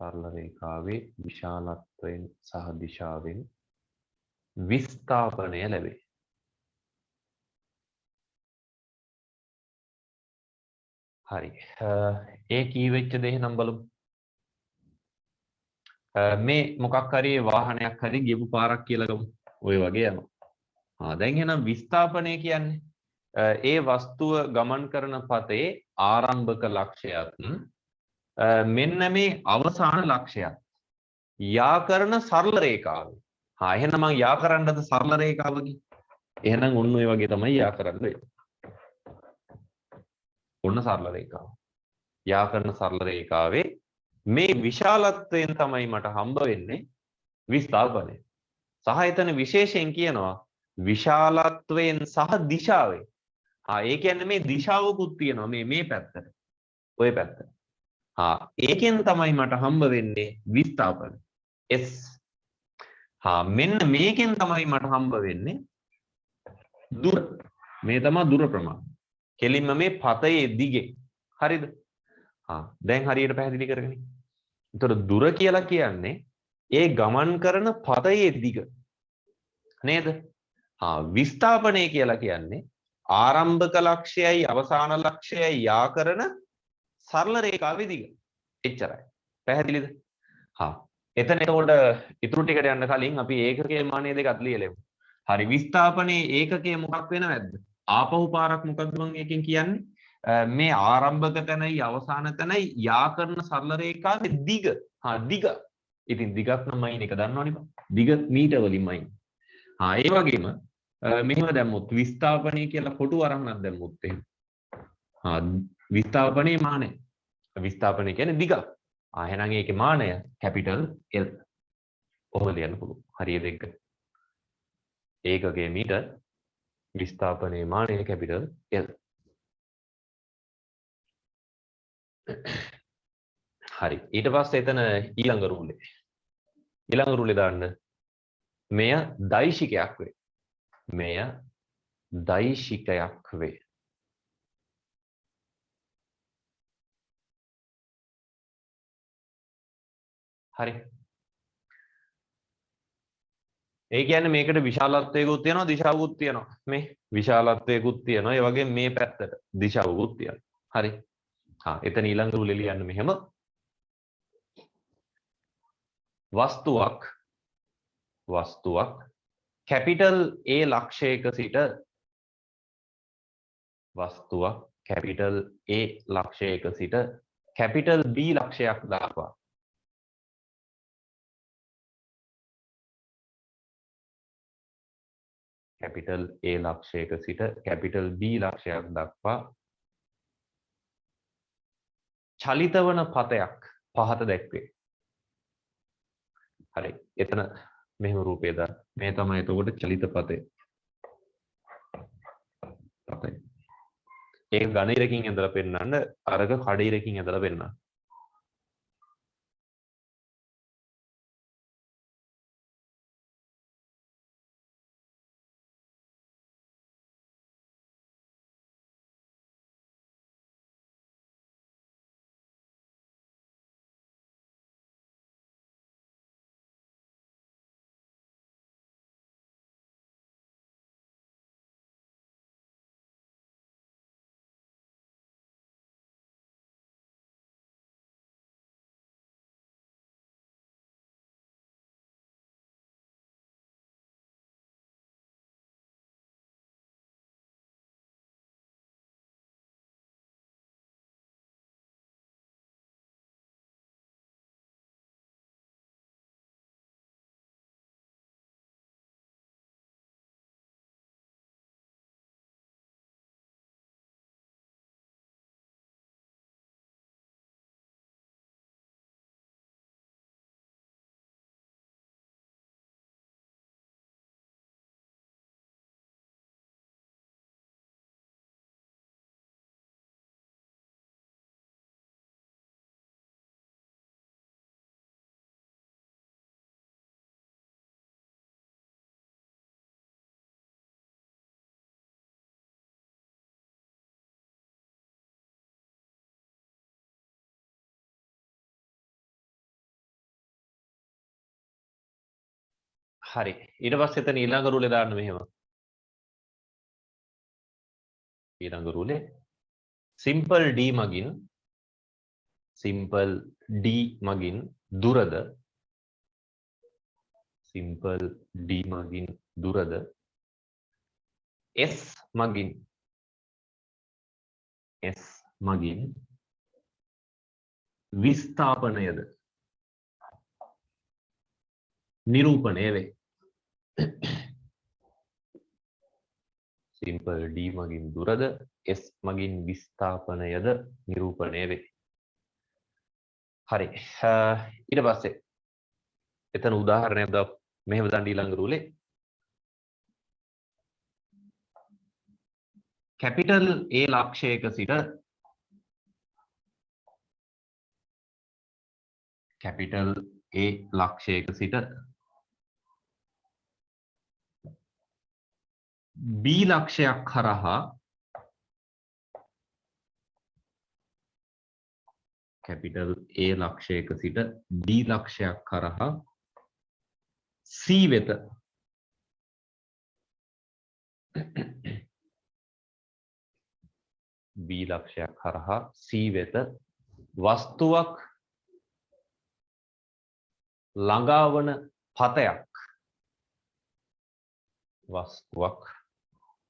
සරල රේඛාවේ විශාලත්වයෙන් සහ දිශාවෙන් විස්ථාපනය ලැබේ. හරි. ඒ කීවෙච්ච දේ නම් බලමු. මේ මොකක් හරි වාහනයක් හරි ගියපු පාරක් කියලා ගමු. ඔය වගේ යනවා. දැන් එහෙනම් විස්ථාපනය කියන්නේ ඒ වස්තුව ගමන් කරන පතේ ආරම්භක ලක්ෂයත් මෙන්න මේ අවසාන ලක්ෂයත් යා කරන සරල රේඛාව. එහෙනම් මම යා කරන්නද සරල රේඛාවකින්. එහෙනම් ඔන්න ඔය වගේ තමයි යා කරන්නේ. ඔන්න සරල රේඛාව. යා කරන සරල රේඛාවේ මේ විශාලත්වයෙන් තමයි මට හම්බ වෙන්නේ විස්ථාපනය. සහ එතන විශේෂයෙන් කියනවා විශාලත්වයෙන් සහ දිශාවෙන්. ඒ කියන්නේ මේ දිශාවකුත් තියෙනවා මේ පැත්තට. ඔය පැත්තට. ඒකෙන් තමයි මට හම්බ වෙන්නේ විස්ථාපනය. S. මෙන්න මේකෙන් තමයි මට හම්බ වෙන්නේ දුර. මේ තමයි දුර ප්‍රමාණය. කෙලින්ම මේ පතයේ දිගේ. හරිද? දැන් හරියට පැහැදිලි කරගනි. එතකොට දුර කියලා කියන්නේ ඒ ගමන් කරන පතයේ දිග. නේද? විස්ථාපනය කියලා කියන්නේ ආරම්භක ලක්ෂයයි අවසාන ලක්ෂයයි යා කරන සරල රේඛාවේ දිග. එච්චරයි. පැහැදිලිද? එතන එතකොට ඉතුරු ටිකට යන්න කලින් අපි ඒකකයේ මානය දෙකත් ලියලෙමු. හරි විස්ථාපනයේ ඒකකය මොකක් වෙනවද? ආපහු පාරක් මොකක්ද මම එකෙන් කියන්නේ? මේ ආරම්භක තැනයි අවසාන තැනයි යා කරන සරල රේඛාවේ දිග. දිග. ඉතින් දිගක් නම් මයින් එක දන්නවනේ බං. දිග මීටර වලින් මයින්. ඒ වගේම මෙහෙම දැම්මොත් විස්ථාපනය කියලා කොටු අරන්නක් දැම්මොත් එහෙම. විස්ථාපනයේ මානය. විස්ථාපනය කියන්නේ දිග. එහෙනම් ඒකේ මානය කැපිටල් L. ඔහොම ලියන්න පුළුවන්. හරියට එක. ඒකකයේ මීටර විස්ථාපනයේ මානය කැපිටල් L. හරි. ඊට පස්සේ එතන ඊළඟ රූලේ. ඊළඟ රූලේ දාන්න මෙය දෛශිකයක් වේ. මෙය දෛශිකයක් වේ. හරි. ඒ කියන්නේ මේකට විශාලත්වයකුත් තියෙනවා දිශාවකුත් තියෙනවා. මේ විශාලත්වයකුත් තියෙනවා. ඒ වගේම මේ පැත්තට දිශාවකුත් තියෙනවා. හරි. එතන ඊළඟ රූලේ ලියන්න මෙහෙම. වස්තුවක් කැපිටල් A ලක්ෂයක සිට වස්තුවක් කැපිටල් A ලක්ෂයක සිට කැපිටල් B ලක්ෂයක් දක්වා කැපිටල් A ලක්ෂයක සිට කැපිටල් B ලක්ෂයක් දක්වා චලිත වන පතයක් පහත දැක්වේ. හරි. එතන මෙහෙම රූපය දාන්න. මේ තමයි එතකොට චලිත පතය. ඒක ඝනයිරකින් ඇඳලා පෙන්නන්න අරක කඩයිරකින් ඇඳලා පෙන්නන්න. හරි. ඊට පස්සේ එතන ඊළඟ රූලේ දාන්න මෙහෙම. ඊළඟ රූලේ සිම්පල් D මගින් දුරද සිම්පල් D මගින් දුරද S මගින් විස්ථාපනයද නිරූපණය වේ. සිම්පල් D මගින් දුරද S මගින් විස්ථාපනයද නිරූපණය වේ. හරි. ඊට පස්සේ එතන උදාහරණයක් ද මෙහෙම දාන්න ඊළඟ රූලේ කැපිටල් A ලක්ෂයක සිට කැපිටල් A ලක්ෂයක සිට B ලක්ෂයක් හරහා කැපිටල් A ලක්ෂයක සිට D ලක්ෂයක් කරහා C වෙත B ලක්ෂයක් කරහා C වෙත වස්තුවක්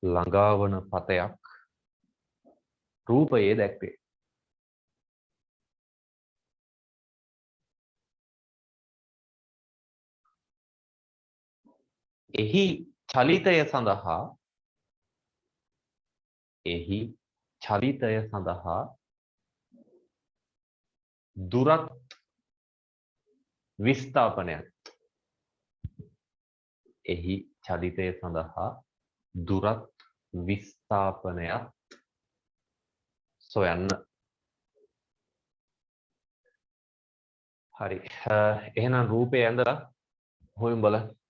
ළඟාවන පතයක් රූපයේ දැක්වේ. එහි චලිතය සඳහා දුරත් විස්ථාපනයක් සොයන්න. හරි. එහෙනම් රූපය ඇඳලා හොයමු බලන්න.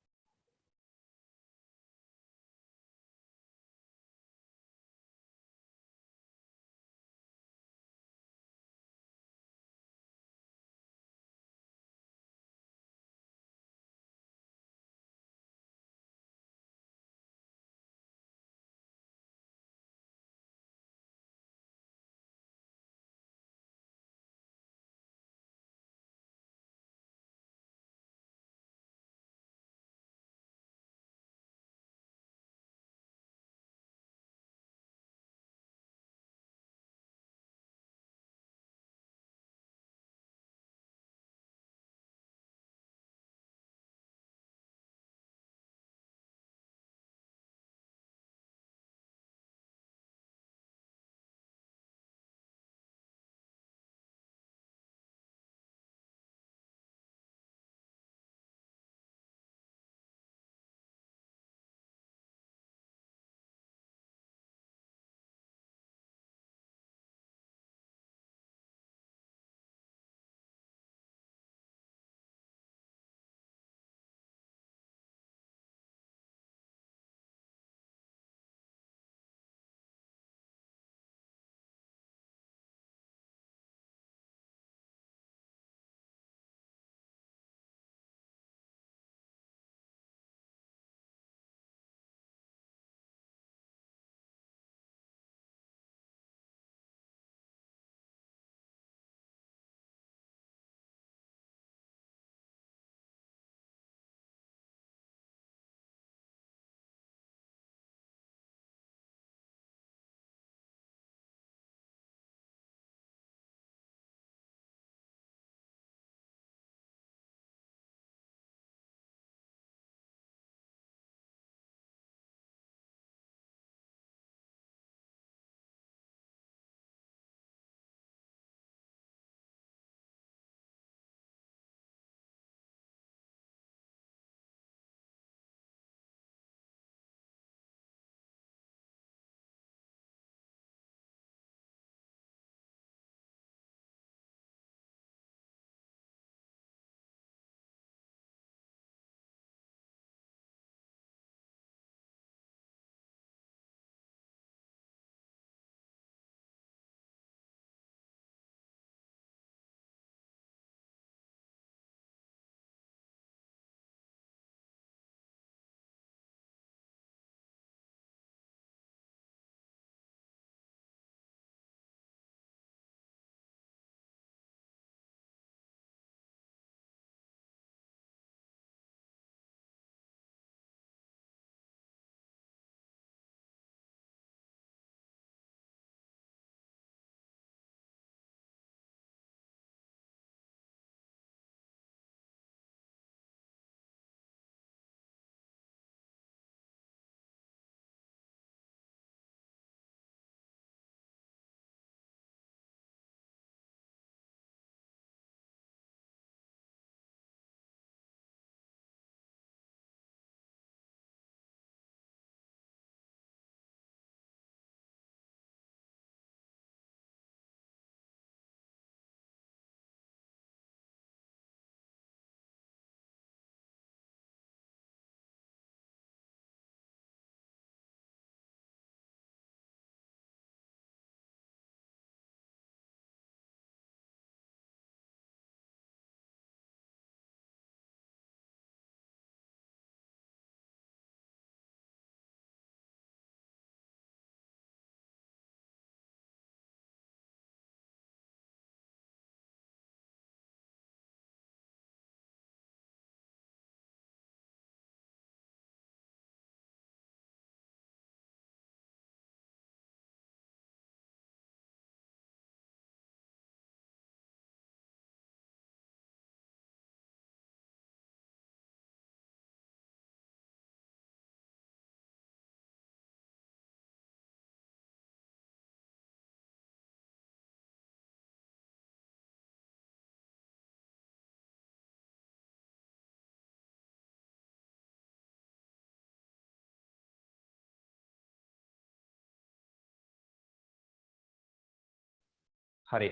හරි.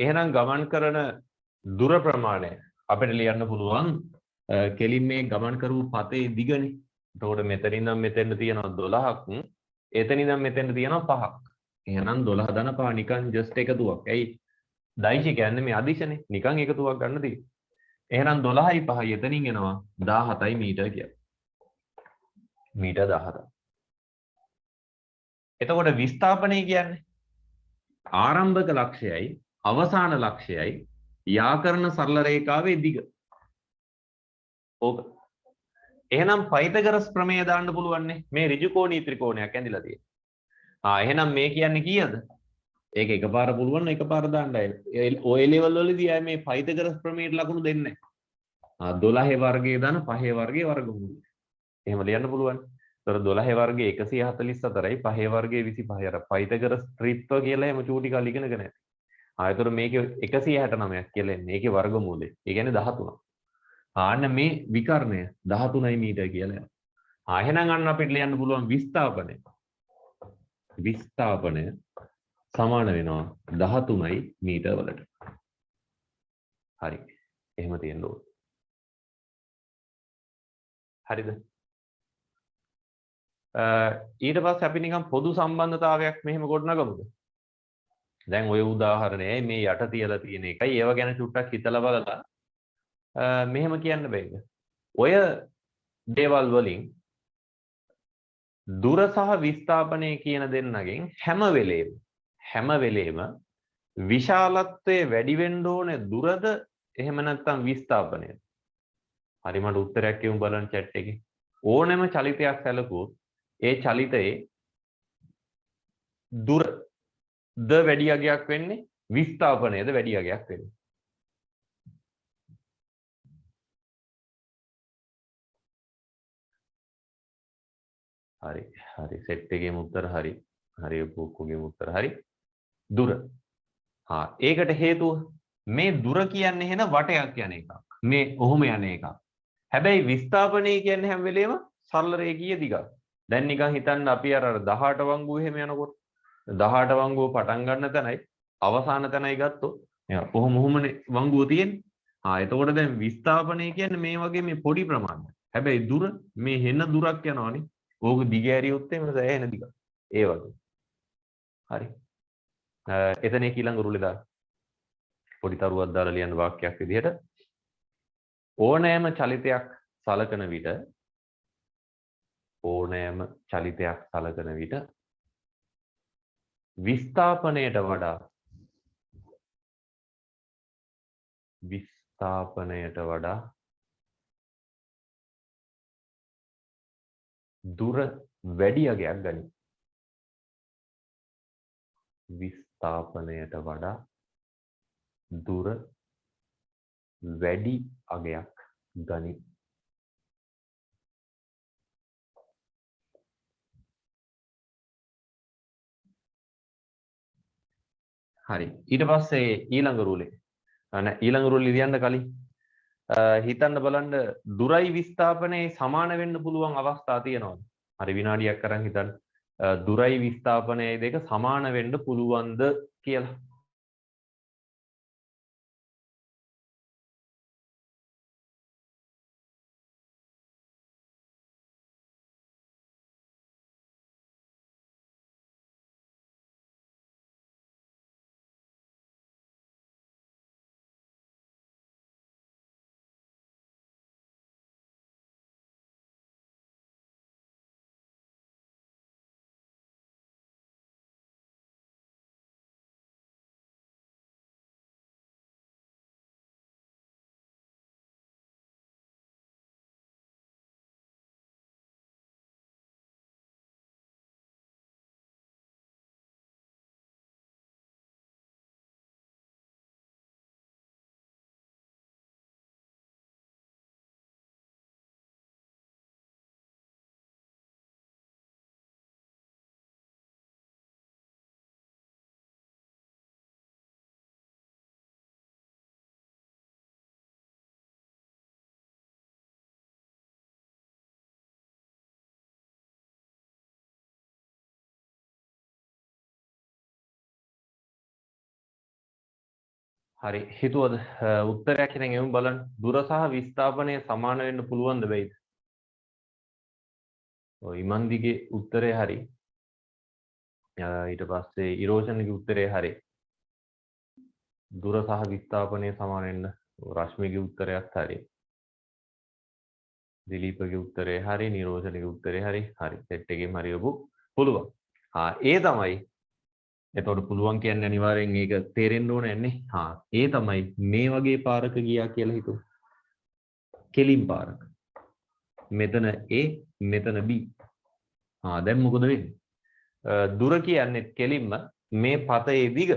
එහෙනම් ගමන් කරන දුර ප්‍රමාණය අපිට ලියන්න පුළුවන් කෙලින් මේ ගමන් කරපු පතේ දිගනේ. එතකොට මෙතන ඉඳන් මෙතෙන්ට තියෙනවා 12ක්. එතන ඉඳන් මෙතෙන්ට තියෙනවා 5ක්. එහෙනම් 12 ධන 5 නිකන් ජස්ට් එකතුවක්. ඇයි? දෛශික කියන්නේ මේ අදිශනේ. නිකන් එකතුවක් ගන්න තියෙන්නේ. එහෙනම් 12යි 5යි එතනින් එනවා 17යි මීටර කියලා. මීටර 17. එතකොට විස්ථාපනය කියන්නේ ආරම්භක ලක්ෂයයි අවසාන ලක්ෂයයි යා කරන සරල රේඛාවේ දිග. ඕක. එහෙනම් පයිතගරස් ප්‍රමේය දාන්න පුළුවන් මේ ඍජුකෝණී ත්‍රිකෝණයක් ඇඳිලා තියෙනවා. එහෙනම් මේ කියන්නේ කීයද? ඒක එකපාර පුළුවන් එකපාර දාන්නයි. ඔය ලෙවල් වලදී ආයේ මේ පයිතගරස් ප්‍රමේයට ලකුණු දෙන්නේ නැහැ. 12 වර්ගයේ දාන 5 වර්ගයේ වර්ගමූලය. එහෙම ලියන්න පුළුවන්. ඒතර 12 වර්ගයේ 144යි 5 වර්ගයේ 25යි. අර පයිතගරස් ත්‍රිත්ව කියලා එහෙම චූටි කාලේ ඉගෙනගෙන නැහැ. ඒතර මේකේ 169ක් කියලා එන්නේ. ඒකේ වර්ගමූලය. ඒ කියන්නේ 13. ආන්න මේ විකර්ණය 13යි මීටර කියලා යනවා. එහෙනම් අන්න අපිට ලියන්න පුළුවන් විස්ථාපනය. විස්ථාපනය සමාන වෙනවා 13යි මීටර වලට. හරි. එහෙම තියෙන්න ඕන. හරිද? ඊට පස්සේ අපි නිකන් පොදු සම්බන්ධතාවයක් මෙහෙම ගොඩනගමුද? දැන් ওই උදාහරණයයි මේ යට තියලා තියෙන එකයි ඒව ගැන චුට්ටක් හිතලා බලලා මෙහෙම කියන්න බෑද? ඔය දේවල් වලින් දුර සහ විස්ථාපනය කියන දෙන්නගෙන් හැම වෙලේම විශාලත්වයේ වැඩි වෙන්න ඕනේ දුරද එහෙම නැත්නම් විස්ථාපනයද? හරි මට උත්තරයක් කියමු බලන්න chat එකේ. ඕනෑම චලිතයක් සැලකුවොත් ඒ චලිතයේ දුර ද වැඩි අගයක් වෙන්නේ විස්ථාපනයද වැඩි අගයක් වෙන්නේ? හරි සෙට් එකේම උත්තර හරි. හරි පොක්කුගේම උත්තර හරි. දුර. ඒකට හේතුව මේ දුර කියන්නේ එහෙන වටයක් යන එකක්. මේ ඔහොම යන එකක්. හැබැයි විස්ථාපනය කියන්නේ හැම වෙලේම සරල රේඛීය දිගක්. දැන් නිකන් හිතන්න අපි අර 18 වංගුව එහෙම යනකොට 18 වංගුව පටන් ගන්න තැනයි අවසාන තැනයි ගත්තොත් ඔහොමනේ වංගුව තියෙන්නේ. එතකොට දැන් විස්ථාපනය කියන්නේ මේ වගේ මේ පොඩි ප්‍රමාණයක්. හැබැයි දුර මේ හෙන දුරක් යනවනේ. ඕක දිග ඇරියොත් එimhe සෑහෙන දිගක්. ඒ වගේ. හරි. එතන ඊළඟ රුලේ දාන්න. පොඩි තරුවක් දාලා ලියන්න වාක්‍යයක් විදිහට ඕනෑම චලිතයක් සලකන විට විස්ථාපනයට වඩා දුර වැඩි අගයක් ගනී. විස්ථාපනයට වඩා දුර වැඩි අගයක් ගනී. හරි. ඊට පස්සේ ඊළඟ රුලේ. ඊළඟ රුලේ ලියන්න කලින් හිතන්න බලන්න දුරයි විස්ථාපනයේ සමාන වෙන්න පුළුවන් අවස්ථා තියෙනවද? හරි විනාඩියක් අරන් හිතන්න. දුරයි විස්ථාපනයේ දෙක සමාන වෙන්න පුළුවන්ද කියලා. හරි හිතුවද උත්තරයක් එහෙනම් එමු බලන්න. දුර සහ විස්ථාපනය සමාන වෙන්න පුළුවන්ද බැයිද? ඔය ඉමන්දිගේ උත්තරේ හරි. ඊට පස්සේ ඉරෝෂන්ගේ උත්තරේ හරි. දුර සහ විස්ථාපනය සමාන වෙන්න රශ්මිගේ උත්තරයත් හරි. දිලීපගේ උත්තරේ හරි, නිරෝෂන්ගේ උත්තරේ හරි. හරි. සෙට් එකෙන් හරියපු පුළුවන්. ඒ තමයි. එතකොට පුළුවන් කියන්නේ අනිවාර්යෙන් ඒක තේරෙන්න ඕනේ නැහැ. ඒ තමයි මේ වගේ පාරක ගියා කියලා හිතුව. කෙලින් පාරක. මෙතන A මෙතන B. දැන් මොකද වෙන්නේ? දුර කියන්නේ කෙලින්ම මේ පතේ දිග.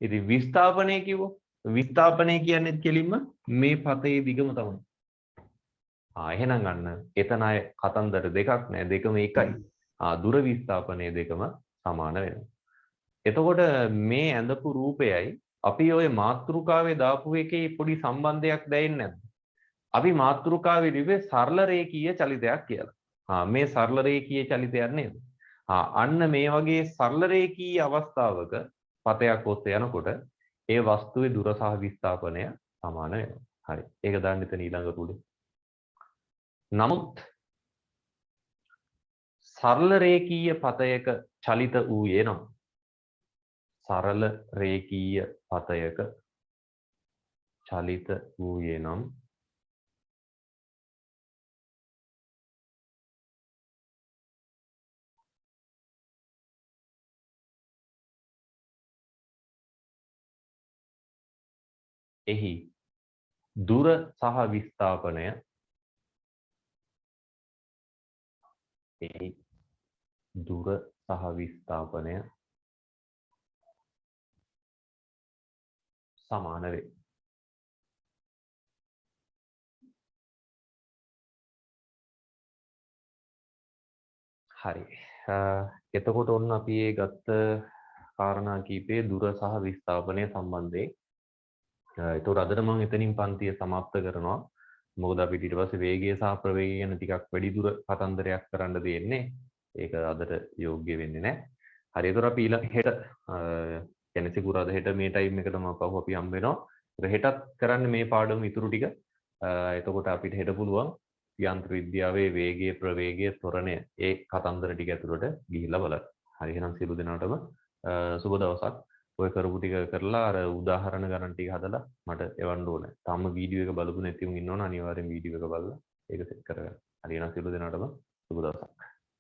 ඉතින් විස්ථාපනය කිව්වොත් විස්ථාපනය කියන්නේ කෙලින්ම මේ පතේ දිගම තමයි. එහෙනම් ගන්න එතන අය කතන්දර දෙකක් නෑ දෙකම එකයි. දුර විස්ථාපනය දෙකම සමාන වෙනවා. එතකොට මේ ඇඳපු රූපයයි අපි ওই මාතෘකාවේ දාපු එකේ පොඩි සම්බන්ධයක් දැනෙන්නේ නැද්ද? අපි මාතෘකාවේ දිවේ සරල රේඛීය චලිතයක් කියලා. මේ සරල රේඛීය චලිතයක් නේද? අන්න මේ වගේ සරල රේඛීය අවස්ථාවක පතයක් ඔස්සේ යනකොට ඒ වස්තුවේ දුර සහ විස්ථාපනය සමාන වෙනවා. හරි. ඒක දාන්න එතන ඊළඟ රුලේ. නමුත් සරල රේඛීය පතයක චලිත වූයේ නම් සරල රේඛීය පතයක චලිත වූයේ නම් එහි දුර සහ විස්ථාපනය සමාන වේ. හරි. එතකොට ඔන්න අපි ඒ ගත්ත කාරණා කීපේ දුර සහ විස්ථාපනය සම්බන්ධයෙන් එතකොට අදට මම එතනින් පන්තිය સમાપ્ત කරනවා. මොකද අපිට ඊට පස්සේ වේගය සහ ප්‍රවේගය ගැන ටිකක් වැඩි දුර කතන්දරයක් කරන්න තියෙන්නේ. ඒක අදට යෝග්‍ය වෙන්නේ නැහැ. හරි. එතකොට අපි ඊළඟ හෙට කියන්නේ සිකුරාදා හෙට මේ ටයිම් එකටම පහුව අපි හම්බ වෙනවා. ඒක හෙටත් කරන්නේ මේ පාඩම ඉතුරු ටික. එතකොට අපිට හෙට පුළුවන් යන්ත්‍ර විද්‍යාවේ වේගය ප්‍රවේගය ත්වරණය ඒ කතන්දර ටික ඇතුළට ගිහිල්ලා බලන්න. හරි. එහෙනම් සියලු දෙනාටම සුබ දවසක්. ඔය කරපු ටික කරලා අර උදාහරණ ගණන් ටික හදලා මට එවන්න ඕනේ. තාම වීඩියෝ එක බලපු නැතිවම ඉන්නවනේ අනිවාර්යෙන් වීඩියෝ එක බලලා ඒක සෙට් කරගන්න. හරි. එහෙනම් සියලු දෙනාටම සුබ දවසක්.